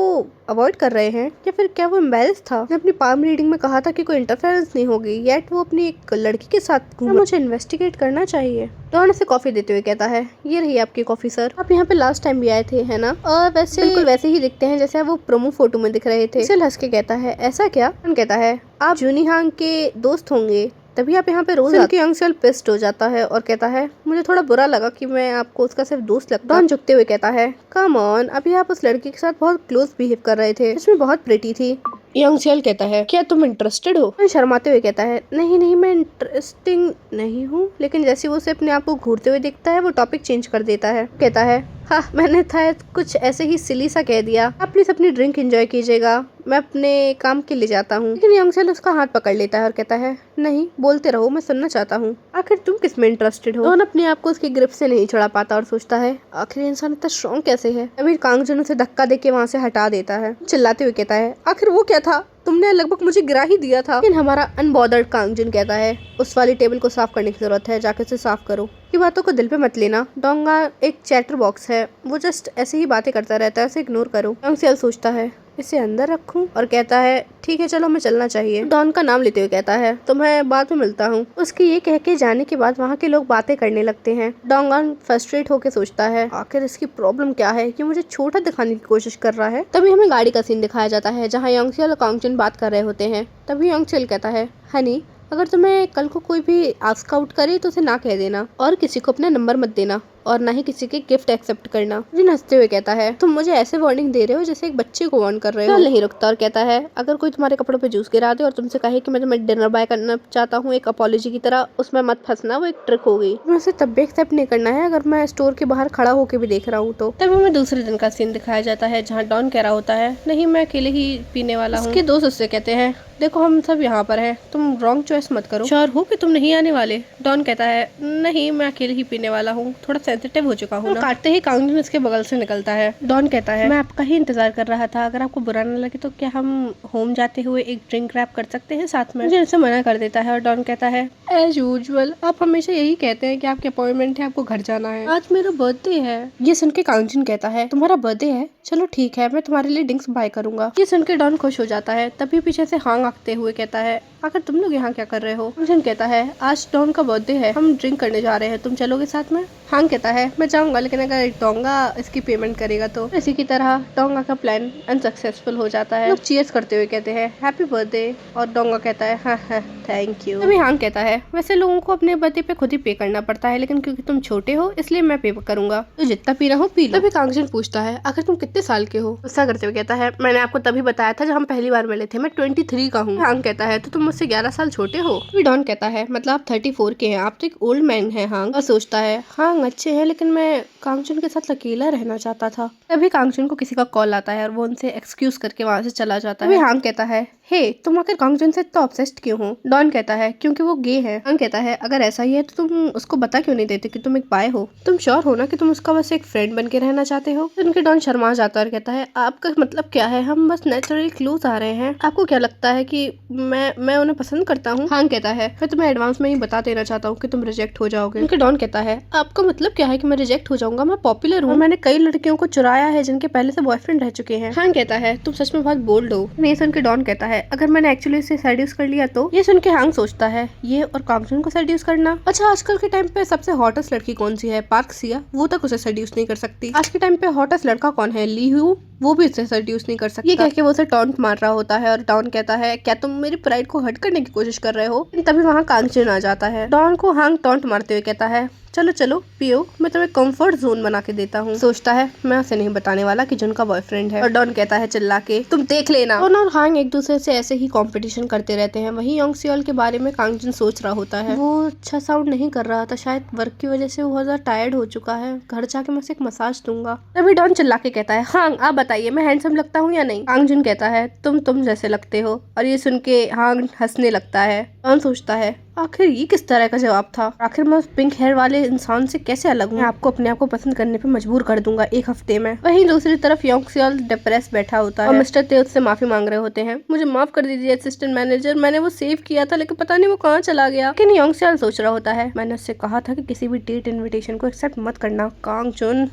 अवॉइड कर रहे हैं या फिर क्या वो एम्बैरेस था? मैंने अपनी पाम रीडिंग में कहा था कि कोई इंटरफेरेंस नहीं होगी, येट वो अपनी एक लड़की के साथ घूम। मुझे इन्वेस्टिगेट करना चाहिए। डॉन उसे कॉफी देते हुए कहता है ये रही आपकी कॉफी सर, आप यहाँ पे लास्ट टाइम भी आए थे है ना? और वैसे बिल्कुल वैसे ही दिखते हैं जैसे वो प्रोमो फोटो में दिख रहे थे। हंस के कहता है ऐसा क्या? डॉन कहता है आप जूनी हांग के दोस्त होंगे तभी आप यहाँ पे रोज आते। यंग सियोल पिस्ड हो जाता है और कहता है मुझे थोड़ा बुरा लगा कि मैं आपको उसका सिर्फ दोस्त लगता। डॉन झुकते हुए कहता है कम ऑन, अभी आप उस लड़की के साथ बहुत क्लोज बिहेव कर रहे थे, उसमें बहुत प्रिटी थी। यंग सियोल कहता है क्या तुम इंटरेस्टेड हो? शर्माते हुए कहता है नहीं नहीं मैं इंटरेस्टिंग नहीं हूँ, लेकिन जैसे वो उसे अपने आप को घूरते हुए देखता है वो टॉपिक चेंज कर देता है। कहता है हाँ मैंने था कुछ ऐसे ही सिली सा कह दिया, आप प्लीज अपनी ड्रिंक एंजॉय कीजिएगा, मैं अपने काम के लिए जाता हूँ। लेकिन यंग सियोल उसका हाथ पकड़ लेता है और कहता है नहीं बोलते रहो, मैं सुनना चाहता हूँ। आखिर तुम किस में इंटरेस्टेड हो? डॉन अपने आप को उसकी ग्रिप से नहीं छुड़ा पाता और सोचता है आखिर इंसान इतना स्ट्रॉन्ग कैसे है। अभी कांगजुन उसे धक्का देके वहाँ से हटा देता है। चिल्लाते हुए कहता है आखिर वो क्या था, तुमने लगभग मुझे गिरा ही दिया था। लेकिन हमारा अनबॉदर्ड कांगजुन कहता है उस वाली टेबल को साफ करने की जरूरत है, जाके उसे साफ करो। की बातों को दिल पे मत लेना, डोंगा एक चैटर बॉक्स है, वो जस्ट ऐसे ही बातें करता रहता है, उसे इग्नोर करो। यंग सियोल सोचता है इसे अंदर रखूं और कहता है ठीक है चलो हमें चलना चाहिए। डॉन का नाम लेते हुए कहता है तो मैं बाद में मिलता हूँ। उसके ये कह के जाने के बाद वहाँ के लोग बातें करने लगते हैं। डोंगन फ्रस्ट्रेट होकर सोचता है आखिर इसकी प्रॉब्लम क्या है कि मुझे छोटा दिखाने की कोशिश कर रहा है। तभी हमें गाड़ी का सीन दिखाया जाता है जहाँ यंग सियोल और कांगजुन बात कर रहे होते हैं। तभी यंग सियोल कहता है हनी अगर तुम्हें कल को कोई भी आस्क आउट करे तो उसे ना कह देना और किसी को अपना नंबर मत देना और ना ही किसी के गिफ्ट एक्सेप्ट करना। जिन हंसते हुए कहता है तुम मुझे ऐसे वार्निंग दे रहे हो जैसे एक बच्चे को वार्न कर रहे हो। नहीं रुकता और कहता है अगर कोई तुम्हारे कपड़ों पे जूस गिरा दे और तुमसे कहे कि मैं तुम्हें डिनर बाय करना चाहता हूँ एक अपॉलॉजी की तरह, उसमें मत फंसना, वो एक ट्रिक होगी। उसे तब भी एक्सेप्ट नहीं करना है अगर मैं स्टोर के बाहर खड़ा होकर भी देख रहा हूँ तो। तभी हमें दूसरे दिन का सीन दिखाया जाता है जहाँ डॉन कह रहा होता है नहीं मैं अकेले ही पीने वाला हूँ। उसके दोस्त उससे कहते हैं देखो हम सब यहाँ पर हैं, तुम रॉन्ग चॉइस मत करो। श्योर हो कि तुम नहीं आने वाले? डॉन कहता है नहीं मैं अकेले ही पीने वाला हूँ, थोड़ा सेंसिटिव हो चुका हूँ। काटते ही कांगजुन उसके बगल से निकलता है। डॉन कहता है मैं आपका ही इंतजार कर रहा था, अगर आपको बुरा न लगे तो क्या हम होम जाते हुए एक ड्रिंक रैप कर सकते हैं साथ में? मुझे इसे मना कर देता है और डॉन कहता है एज यूजुअल आप हमेशा यही कहते हैं कि आपकी अपॉइंटमेंट है, आपको घर जाना है, आज मेरा बर्थडे है। ये सुन के कांगजुन कहता है तुम्हारा बर्थडे है, चलो ठीक है मैं तुम्हारे लिए ड्रिंक्स बाय करूंगा। ये सुन के डॉन खुश हो जाता है। तभी पीछे से हांग डोंग आगते हुए कहता है, आखिर तुम लोग यहाँ क्या कर रहे हो? कांगचन कहता है, आज डॉन का बर्थडे है, हम ड्रिंक करने जा रहे हैं, तुम चलोगे साथ में? हांग कहता है, मैं जाऊंगा, लेकिन अगर डोंगा इसकी पेमेंट करेगा तो। इसी की तरह डोंगा का प्लान अनसक्सेसफुल हो जाता है। लोग चीयर्स करते हुए कहते हैं, हैप्पी बर्थडे, और डोंगा कहता है, हाँ हाँ थैंक यू। तभी हांग कहता है, वैसे लोगों को अपने बर्थडे पे खुद ही पे करना पड़ता है, लेकिन क्योंकि तुम छोटे हो इसलिए मैं पे करूंगा, तो जितना पीना हो पी लो। तभी कांगचन पूछता है, आखिर तुम कितने साल के हो? गुस्सा करते हुए कहता है, मैंने आपको तभी बताया था जब हम पहली बार मिले थे, मैं 23 का हूँ। हांग कहता है, तो तुम मुझसे 11 साल छोटे हो? डॉन कहता है, मतलब आप 34 के हैं, आप तो एक ओल्ड मैन हैं। हांग और सोचता है, हांग अच्छे हैं, लेकिन मैं कांगचन के साथ अकेला रहना चाहता था। तभी कांगचन को किसी का कॉल आता है और वो उनसे एक्सक्यूज करके वहाँ से चला जाता है। हांग कहता है, हे तुम आखिर कांगचन से इतना ऑब्सेस्ड क्यों हो? डॉन कहता है, क्योंकि वो गे है। हांग कहता है, अगर ऐसा ही है तो तुम उसको बता क्यों नहीं देते कि तुम एक बाय हो? तुम श्योर हो ना कि तुम उसका बस एक फ्रेंड बन के रहना चाहते हो? उनके डॉन शर्मा जाता है और कहता है, आपका मतलब क्या है? हम बस नेचुरली क्लोज आ रहे हैं, आपको क्या लगता है कि मैं उन्हें पसंद करता हूँ? हांग कहता है, मैं तुम्हें एडवांस में ही बता देना चाहता हूँ कि तुम रिजेक्ट हो जाओगे। उनके डॉन कहता है, आपका मतलब क्या है कि मैं रिजेक्ट हो जाऊंगा? मैं पॉपुलर हूँ, मैंने कई लड़कियों को चुराया है जिनके पहले से बॉयफ्रेंड रह चुके हैं। हांग कहता है, तुम सच में बहुत बोल्ड हो। ये सुन के डॉन कहता है, अगर मैंने एक्चुअली इसे सेड्यूस कर लिया तो? ये सुन के हांग सोचता है, ये और कांगचन को सेड्यूस करना? अच्छा, आजकल के टाइम पे सबसे हॉटेस्ट लड़की कौन सी है? पार्क सिया, वो तक उसे सेड्यूस नहीं कर सकती। आज के टाइम पे हॉटेस्ट लड़का कौन है? ली हू, वो भी उसे सेड्यूस नहीं कर सकता। ये कह के वो उसे टॉन्ट मार रहा होता है और डॉन कहता है, क्या तुम मेरी प्राइड को हर्ट करने की कोशिश कर रहे हो? तभी वहाँ कांगचन आ जाता है। डॉन को हांग टॉन्ट मारते हुए कहता है, चलो चलो पियो, मैं तुम्हें कंफर्ट जोन बना के देता हूँ। सोचता है, मैं उसे नहीं बताने वाला कि जुन का बॉयफ्रेंड है। और डॉन कहता है चिल्ला के, तुम देख लेना। डॉन और हांग एक दूसरे से ऐसे ही कंपटीशन करते रहते हैं। वहीं योंग सियोल के बारे में कांगचन सोच रहा होता है, वो अच्छा साउंड नहीं कर रहा था, शायद वर्क की वजह से वो बहुत ज्यादा टायर्ड हो चुका है, घर जाके मैं उसे एक मसाज दूंगा। तभी डॉन चिल्ला के कहता है, हांग आप बताइए, मैं हैंडसम लगता हूँ या नहीं? कांगचन कहता है, तुम जैसे लगते हो। और ये सुन के हांग हंसने लगता है। डॉन सोचता है, आखिर ये किस तरह का जवाब था? आखिर मैं उस पिंक हेयर वाले इंसान से कैसे अलग हूँ? मैं आपको अपने आप को पसंद करने पे मजबूर कर दूंगा 1 हफ्ते में। वहीं दूसरी तरफ योंग सियोल डिप्रेस बैठा होता है और मिस्टर ते उससे माफी मांग रहे होते हैं। मुझे माफ कर दीजिए असिस्टेंट मैनेजर, मैंने वो सेव किया था, लेकिन पता नहीं वो कहाँ चला गया। लेकिन योंग सियोल सोच रहा होता है, मैंने उससे कहा था कि किसी भी डेट इन्विटेशन को एक्सेप्ट मत करना। कांगचन,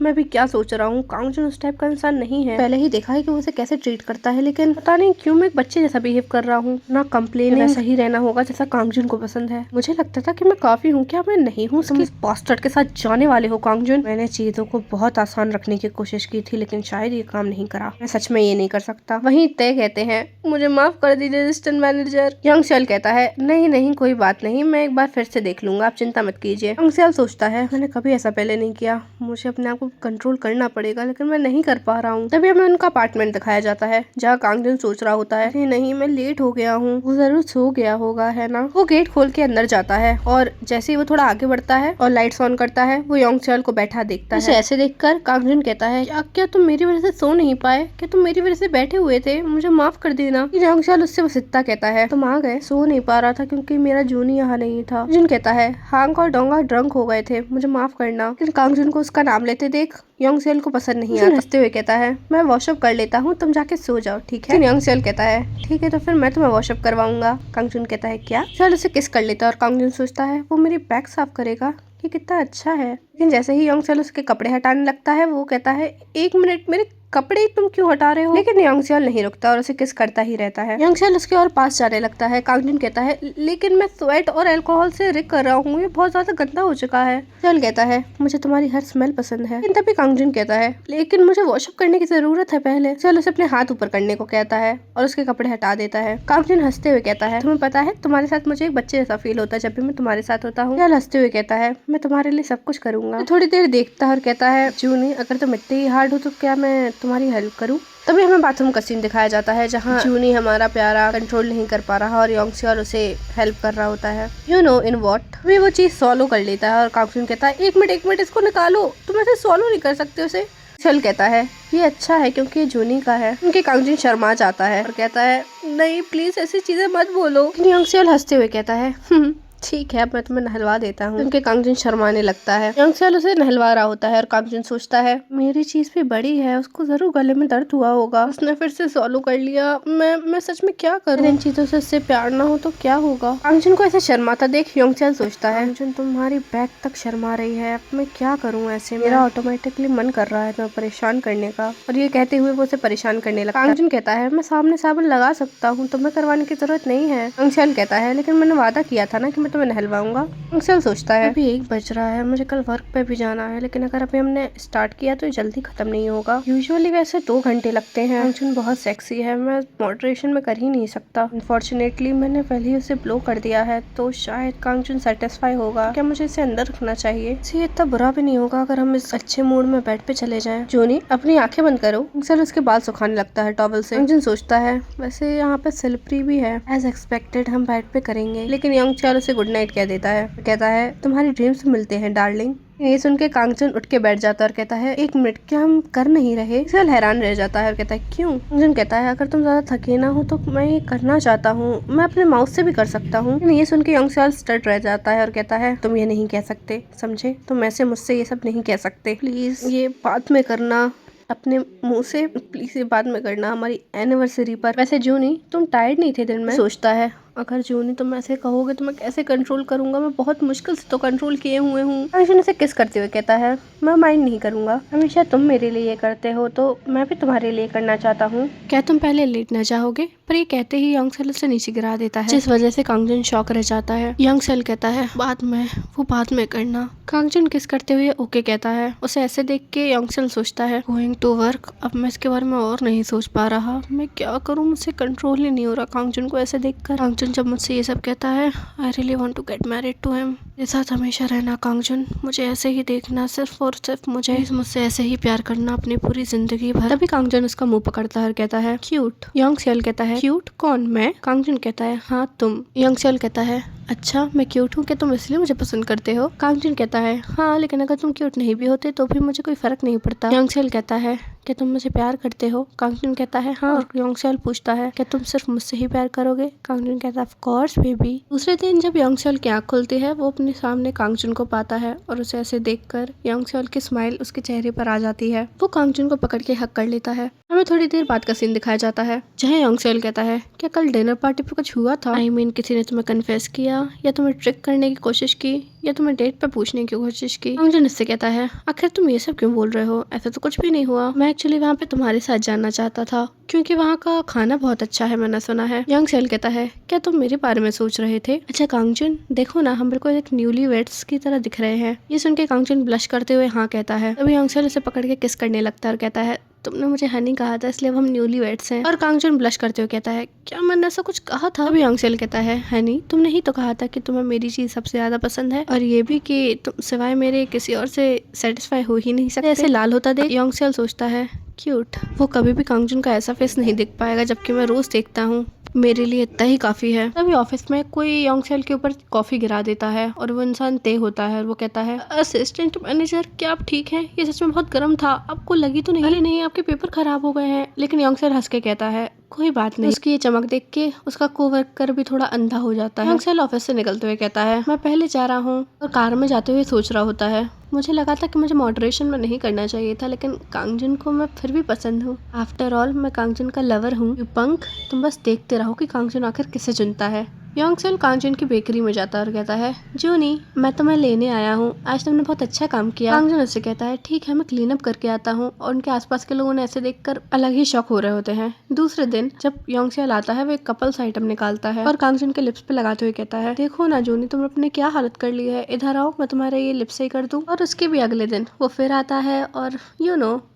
मैं भी क्या सोच रहा हूँ, कांगचन उस टाइप का इंसान नहीं है। पहले ही देखा है कि वो उसे कैसे ट्रीट करता है, लेकिन पता नहीं क्यों मैं एक बच्चे जैसा बिहेव कर रहा हूँ। ना कंप्लेन, वैसा ही रहना होगा जैसा कांगचन को पसंद है। मुझे लगता था कि मैं काफी हूँ, क्या मैं नहीं हूँ? तुम इस बास्टर्ड के साथ जाने वाले हो कांगचन। मैंने चीजों को बहुत आसान रखने की कोशिश की थी, लेकिन शायद ये काम नहीं करा। मैं सच में ये नहीं कर सकता। वहीं तय कहते हैं, मुझे माफ कर दीजिए असिस्टेंट मैनेजर। योंग सियोल कहता है, नहीं नहीं कोई बात नहीं, मैं एक बार फिर से देख लूंगा, आप चिंता मत कीजिए। योंग सियोल सोचता है, मैंने कभी ऐसा पहले नहीं किया, मुझे अपने आप को कंट्रोल करना पड़ेगा, लेकिन मैं नहीं कर पा रहा हूँ। तभी हमें उनका अपार्टमेंट दिखाया जाता है, जहाँ कांगचन सोच रहा होता है, नहीं मैं लेट हो गया हूँ, वो जरूर सो गया होगा, है ना? वो गेट खोल के अंदर जाता है और जैसे ही वो थोड़ा आगे बढ़ता है और लाइट्स ऑन करता है, वो योंग सियोल को बैठा देखता है। ऐसे देखकर कांगचन कहता है, क्या तुम मेरी वजह से सो नहीं पाए? क्या तुम मेरी वजह से बैठे हुए थे? मुझे माफ कर देना। योंग सियोल उससे बस इतना कहता है, तुम आ गए, सो नहीं पा रहा था क्योंकि मेरा जूनी यहाँ नहीं था। कांगचन कहता है, हांग और डोंगा ड्रंक हो गए थे, मुझे माफ करना। लेकिन कांगचन को उसका नाम लेते देख योंग सियोल को पसंद नहीं आता। हंसते हुए कहता है, मैं वॉशअप कर लेता हूँ, तुम जाके सो जाओ, ठीक है? योंग सियोल कहता है, ठीक है, तो फिर मैं तुम्हें वॉशअप करवाऊंगा। कांगचन कहता है, क्या? सियोल उसे किस कर लेता है और कांगचन सोचता है, वो मेरी बैग साफ करेगा, ये कितना अच्छा है। लेकिन जैसे ही योंग सियोल उसके कपड़े हटाने लगता है, वो कहता है, 1 मिनट, मेरे कपड़े तुम क्यों हटा रहे हो? लेकिन योंग सियोल नहीं रुकता और उसे किस करता ही रहता है। योंग सियोल उसके और पास जाने लगता है। कांगचन कहता है, लेकिन मैं स्वेट और अल्कोहल से रिक कर रहा हूँ, ये बहुत ज्यादा गंदा हो चुका है। सियोल कहता है, मुझे तुम्हारी हर स्मेल पसंद है। लेकिन तभी कांगचन कहता है, लेकिन मुझे वॉशअप करने की जरूरत है पहले। सियोल उसे अपने हाथ ऊपर करने को कहता है और उसके कपड़े हटा देता है। कांगचन हंसते हुए कहता है, तुम्हें पता है तुम्हारे साथ मुझे एक बच्चे जैसा फील होता है जब भी मैं तुम्हारे साथ होता हूँ। सियोल हंसते हुए कहता है, मैं तुम्हारे लिए सब कुछ करूंगा। थोड़ी देर देखता है और कहता है, जूनी, अगर तुम इतने ही हार्ड हो तो क्या मैं तुम्हारी हेल्प करूँ? तभी हमें बाथरूम का सीन दिखाया जाता है, जहाँ जूनी हमारा प्यारा कंट्रोल नहीं कर पा रहा और योंग सियोल उसे हेल्प कर रहा होता है। यू नो इन व्हाट, वे वो चीज सॉल्व कर लेता है और कांगचन कहता है, 1 मिनट इसको निकालो, तुम ऐसे सॉल्व नहीं कर सकते उसे। सियोल कहता है, ये अच्छा है क्योंकि ये जूनी का है। उनके कांगचन शर्मा जाता है और कहता है, नहीं प्लीज ऐसी चीजें मत बोलो। योंग सियोल हंसते हुए कहता है, ठीक है, अब मैं तुम्हें नहलवा देता हूँ। उनके कांगजुन शर्माने लगता है। यंगसेल उसे नहलवा रहा होता है और कांगजुन सोचता है मेरी चीज भी बड़ी है, उसको जरूर गले में दर्द हुआ होगा, उसने फिर से सॉलो कर लिया। मैं सच में क्या करूँ? इन चीजों से उससे प्यार ना हो तो क्या होगा? कांगजुन को ऐसे शर्माता देख यंगसेल सोचता है कांगजुन तुम्हारी बैग तक शर्मा रही है, अब मैं क्या करूँ ऐसे में? मेरा ऑटोमेटिकली मन कर रहा है तुम्हें परेशान करने का। और ये कहते हुए वो उसे परेशान करने लगता है। कांगजुन कहता है मैं सामने साबुन लगा सकता हूँ, तुम्हें करवाने की जरूरत नहीं है। यंगसेल कहता है लेकिन मैंने वादा किया था ना कि मैं तुम्हें नहलवाऊंगा। यंगसेल सोचता है अभी 1 बज रहा है, मुझे कल वर्क पे भी जाना है, लेकिन अगर अभी हमने स्टार्ट किया तो ये जल्दी खत्म नहीं होगा। यूजुअली वैसे 2 घंटे लगते हैं। कांगजुन बहुत सेक्सी है, मैं मॉडरेशन में कर ही नहीं सकता। अनफॉर्चुनेटली मैंने पहले ही उसे ब्लो कर दिया है, तो शायद कांगजुन सेटिस्फाई होगा। क्या मुझे इसे अंदर रखना चाहिए? इसे इतना बुरा भी नहीं होगा अगर हम इस अच्छे मूड में बेड पे चले जाएं। जूनी अपनी आंखें बंद करो। यंगसेल उसके बाल सुखाने लगता है टॉवल से। कांगजुन सोचता है वैसे यहाँ पे स्लिपरी भी है, एज एक्सपेक्टेड हम बेड पे करेंगे। लेकिन यंगसेल उसे गुड नाइट कह देता है, कहता है तुम्हारी ड्रीम्स मिलते हैं डार्लिंग। ये सुन के कांगजुन उठ के बैठ जाता है और कहता है 1 मिनट, क्या हम कर नहीं रहे? यंगसेल हैरान रह जाता है और कहता है क्यों? कांगजुन कहता है अगर तुम ज्यादा थके ना हो तो मैं ये करना चाहता हूँ, मैं अपने माउथ से भी कर सकता हूँ। ये सुन के यंगसेल स्टड रह जाता है और कहता है तुम ये नहीं कह सकते, समझे? तुम ऐसे मुझसे ये सब नहीं कह सकते, प्लीज ये बाद में करना अपने मुंह से, प्लीज ये बाद में करना हमारी एनिवर्सरी पर। वैसे जूनी तुम टायर्ड नहीं थे दिन में? सोचता है अगर जूनी तुम ऐसे कहोगे तो मैं कैसे कंट्रोल करूंगा, मैं बहुत मुश्किल से तो कंट्रोल किए हुए हूँ। कांगजुन उसे किस करते हुए कहता है मैं माइंड नहीं करूंगा, हमेशा तुम मेरे लिए ये करते हो तो मैं भी तुम्हारे लिए करना चाहता हूँ। क्या तुम पहले लेट न जाओगे? पर ये कहते ही यंगसेल उसे नीचे गिरा देता है, जिस वजह से कांगजुन शॉक रह जाता है। यंगसेल कहता है बाद में, वो बाद में करना। कांगजुन किस करते हुए ओके कहता है। उसे ऐसे देख के यंगसेल सोचता है गोइंग टू वर्क, अब मैं इसके बारे में और नहीं सोच पा रहा, मैं क्या करूँ, मुझसे कंट्रोल ही नहीं हो रहा कांगजुन को ऐसे देखकर। कांगजुन जब मुझसे ये सब कहता है I really want to get married to him, मेरे साथ हमेशा रहना कांगजुन, मुझे ऐसे ही देखना, सिर्फ और सिर्फ मुझसे ऐसे ही प्यार करना अपनी पूरी जिंदगी भर। तभी कांगजुन उसका मुंह पकड़ता है और कहता है क्यूट। यंगसेल कहता है क्यूट? कौन, मैं? कांगजुन कहता है हाँ तुम। यंगसेल कहता है अच्छा मैं क्यूट हूँ, क्या तुम इसलिए मुझे पसंद करते हो? कांगजुन कहता है हाँ, लेकिन अगर तुम क्यूट नहीं भी होते तो भी मुझे कोई फर्क नहीं पड़ता। यंगसेल कहता है क्या तुम मुझे प्यार करते हो? कांगजुन कहता है हाँ। और यंगसेल पूछता है क्या तुम सिर्फ मुझसे ही प्यार करोगे? कांगजुन कहता है ऑफ कोर्स बेबी। दूसरे दिन जब यंगसेल की आंख खुलती है वो अपने सामने कांगजुन को पाता है और उसे ऐसे देखकर यंगसेल की स्माइल उसके चेहरे पर आ जाती है। वो कांगजुन को पकड़ के हक कर लेता है। हमें थोड़ी देर बाद का सीन दिखाया जाता है जहाँ यंगसेल कहता है क्या कल डिनर पार्टी पर कुछ हुआ था? आई मीन किसी ने तुम्हें कन्फेस किया या तुम्हें ट्रिक करने की कोशिश की या तुम्हें डेट पे पूछने की कोशिश की? कांगजुन इससे कहता है आखिर तुम ये सब क्यों बोल रहे हो, ऐसा तो कुछ भी नहीं हुआ, मैं एक्चुअली वहाँ पे तुम्हारे साथ जाना चाहता था क्योंकि वहाँ का खाना बहुत अच्छा है, मैंने सुना है। यंगसेल कहता है क्या तुम मेरे बारे में सोच रहे थे? अच्छा कांगजुन देखो ना, हम बिल्कुल एक न्यूली वेड्स की तरह दिख रहे हैं। ये सुन के कांगजुन ब्लश करते हुए हाँ कहता है। तभी यंगसेल उसे पकड़ के किस करने लगता है और कहता है तुमने मुझे हनी कहा था इसलिए अब हम न्यूली वेड्स हैं। और कांगजुन ब्लश करते हुए कहता है क्या मैंने ऐसा कुछ कहा था? अभी यंगसेल कहता है हनी तुमने ही तो कहा था कि तुम्हें मेरी चीज सबसे ज्यादा पसंद है और ये भी कि तुम सिवाय मेरे किसी और से सेटिस्फाई हो ही नहीं सकते। ऐसे लाल होता देख यंगसेल सोचता है क्यूट, वो कभी भी कांगजुन का ऐसा फेस नहीं देख पाएगा जबकि मैं रोज देखता हूँ, मेरे लिए इतना ही काफी है। तभी ऑफिस में कोई यंगसेल के ऊपर कॉफी गिरा देता है और वो इंसान ते होता है और वो कहता है असिस्टेंट मैनेजर क्या आप ठीक हैं? ये सच में बहुत गर्म था, आपको लगी तो नहीं? अरे नहीं, आपके पेपर खराब हो गए हैं। लेकिन यंगसेल हंस के कहता है कोई बात नहीं। उसकी ये चमक देख के उसका कोवर्कर भी थोड़ा अंधा हो जाता है। यंगसेल ऑफिस से निकलते हुए कहता है मैं पहले जा रहा हूँ और कार में जाते हुए सोच रहा होता है मुझे लगा था कि मुझे मॉडरेशन में नहीं करना चाहिए था, लेकिन कांगजुन को मैं फिर भी पसंद हूँ। आफ्टर ऑल मैं कांगजुन का लवर हूँ। यू पंक, तुम बस देखते रहो कि कांगजुन आखिर किसे चुनता है। यंगसेल कांगजुन की बेकरी में जाता है और कहता है जूनी मैं तुम्हें लेने आया हूँ, आज तुमने बहुत अच्छा काम किया। कांगजुन उससे कहता है ठीक है मैं क्लीन अप करके आता हूँ और उनके आसपास के लोगों ने ऐसे देखकर अलग ही शॉक हो रहे होते हैं। दूसरे दिन जब यंगसेल आता है वो एक कपल्स आइटम निकालता है और कांगजुन के लिप्स पे लगाते हुए कहता है देखो ना जूनी तुम अपने क्या हालत कर ली है, इधर आओ मैं तुम्हारे ये लिप्स सही कर दूं। और उसके भी अगले दिन वो फिर आता है और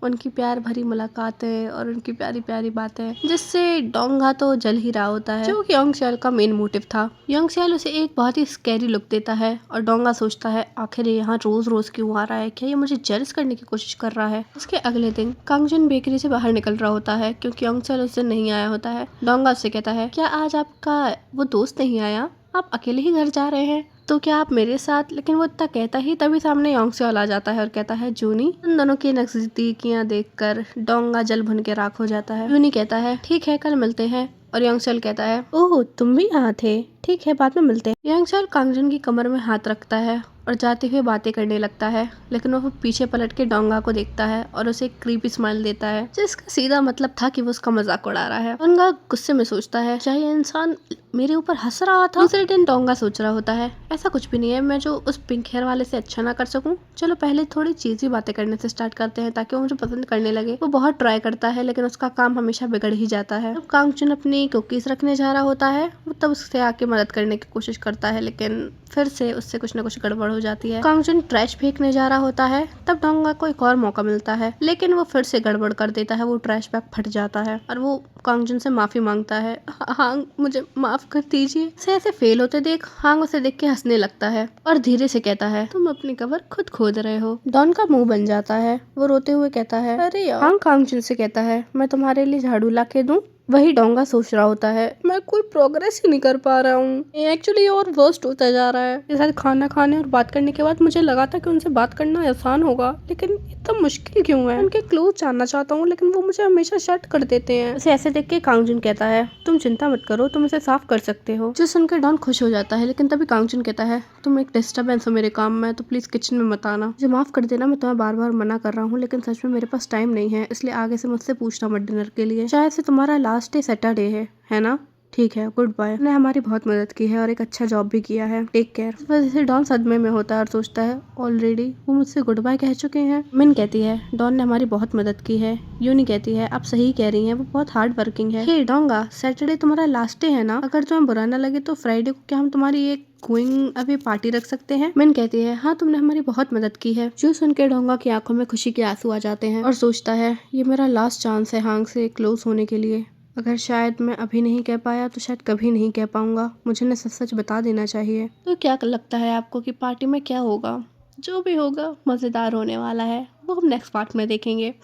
उनकी प्यार भरी मुलाकातें और उनकी प्यारी प्यारी बातें जिससे डोंगा तो जल ही रहा होता है जो कि यंगसेल का मेन मोटिव था। यंगसेल उसे एक बहुत ही स्कैरी लुक देता है और डोंगा सोचता है आखिर ये यहाँ रोज रोज क्यों आ रहा है, क्या ये मुझे जेलस करने की कोशिश कर रहा है। उसके अगले दिन कांगजुन बेकरी से बाहर निकल रहा होता है क्योंकि यंगसेल उस दिन नहीं आया होता है। डोंगा उससे कहता है क्या आज आपका वो दोस्त नहीं आया, आप अकेले ही घर जा रहे हैं, तो क्या आप मेरे साथ? लेकिन वो इतना कहता ही तभी सामने यंगसेल आ जाता है और कहता है जूनी। उन दोनों की नजदीकियां देखकर डोंगा जल भुन के राख हो जाता है। जूनी कहता है ठीक है कल मिलते हैं। और यांगचल कहता है, ओह तुम भी यहाँ थे, ठीक है बाद में मिलते हैं। यांगचल कांगजन की कमर में हाथ रखता है और जाते हुए बातें करने लगता है, लेकिन वो पीछे पलट के डोंगा को देखता है और उसे एक क्रीपी स्माइल देता है, जिसका सीधा मतलब था कि वो उसका मजाक उड़ा रहा है। डोंगा गुस्से में सोचता है, चाहे ये इंसान मेरे ऊपर हंस रहा था। दूसरे दिन डोंगा सोच रहा होता है, ऐसा कुछ भी नहीं है मैं जो उस पिंक हेयर वाले से अच्छा ना कर सकूं। चलो पहले थोड़ी चीजी बातें करने से स्टार्ट करते हैं ताकि वो मुझे पसंद करने लगे। वो बहुत ट्राई करता है लेकिन उसका काम हमेशा बिगड़ ही जाता है। जब कांगचुन अपनी कुकीज रखने जा रहा होता है वो तब उससे आके मदद करने की कोशिश करता है, लेकिन फिर से उससे कुछ न कुछ गड़बड़ हो जाती है। कांगचुन ट्रैश फेंकने जा रहा होता है तब डोंगा को एक और मौका मिलता है, लेकिन वो फिर से गड़बड़ कर देता है। वो ट्रैश बैग फट जाता है और वो कांगचुन से माफी मांगता है, हांग मुझे माफ कर दीजिए। उसे ऐसे फेल होते देख हांग उसे देख के हंसने लगता है और धीरे से कहता है, तुम अपनी कबर खुद खोद रहे हो। डॉन का मुंह बन जाता है, वो रोते हुए कहता है, अरे यार। हांग कांगचुन से कहता है, मैं तुम्हारे लिए झाड़ू ला के दूं। वही डोंगा सोच रहा होता है, मैं कोई प्रोग्रेस ही नहीं कर पा रहा हूँ, एक्चुअली और वर्स्ट होता जा रहा है। इस खाना खाने और बात करने के बाद मुझे लगा था कि उनसे बात करना आसान होगा, लेकिन इतना मुश्किल क्यों है। उनके क्लोज जानना चाहता हूँ लेकिन वो मुझे हमेशा शट कर देते हैं। उसे ऐसे देख के कांगचुन कहता है, तुम चिंता मत करो, तुम इसे साफ कर सकते हो। जो सुनकर डॉन खुश हो जाता है, लेकिन तभी कांगचुन कहता है, तुम एक डिस्टर्बेंस हो मेरे काम में, तो प्लीज किचन में मत आना। मुझे माफ कर देना, मैं तुम्हें बार बार मना कर रहा हूँ, लेकिन सच में मेरे पास टाइम नहीं है, इसलिए आगे से मुझसे पूछना मत डिनर के लिए। शायद से तुम्हारा लास्ट डे सैटरडे है ना? ठीक है, गुड बाय। ने हमारी बहुत मदद की है और एक अच्छा जॉब भी किया है, टेक केयर। इस वजह से डॉन सदमे में होता है और सोचता है, ऑलरेडी वो मुझसे गुड बाय कह चुके हैं। मिन कहती है, डॉन ने हमारी बहुत मदद की है। यूनी कहती है, आप सही कह रही हैं, वो बहुत हार्ड वर्किंग है। हे डोंगा, सैटरडे तुम्हारा लास्ट डे है ना? अगर तुम्हें बुरा ना लगे तो फ्राइडे को क्या हम तुम्हारी एक गोइंग अवे पार्टी रख सकते हैं? मिन कहती है, हाँ तुमने हमारी बहुत मदद की है। जो सुन के डोंगा की आंखों में खुशी के आंसू आ जाते हैं और सोचता है, ये मेरा लास्ट चांस है हांग से क्लोज होने के लिए। अगर शायद मैं अभी नहीं कह पाया तो शायद कभी नहीं कह पाऊंगा। मुझे ना सच सच बता देना चाहिए। तो क्या लगता है आपको कि पार्टी में क्या होगा? जो भी होगा मज़ेदार होने वाला है, वो हम नेक्स्ट पार्ट में देखेंगे।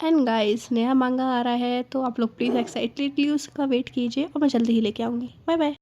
एंड गाइस, नया मांगा आ रहा है तो आप लोग प्लीज़ एक्साइटेडली उसका वेट कीजिए और मैं जल्दी ही लेके आऊँगी। Bye bye.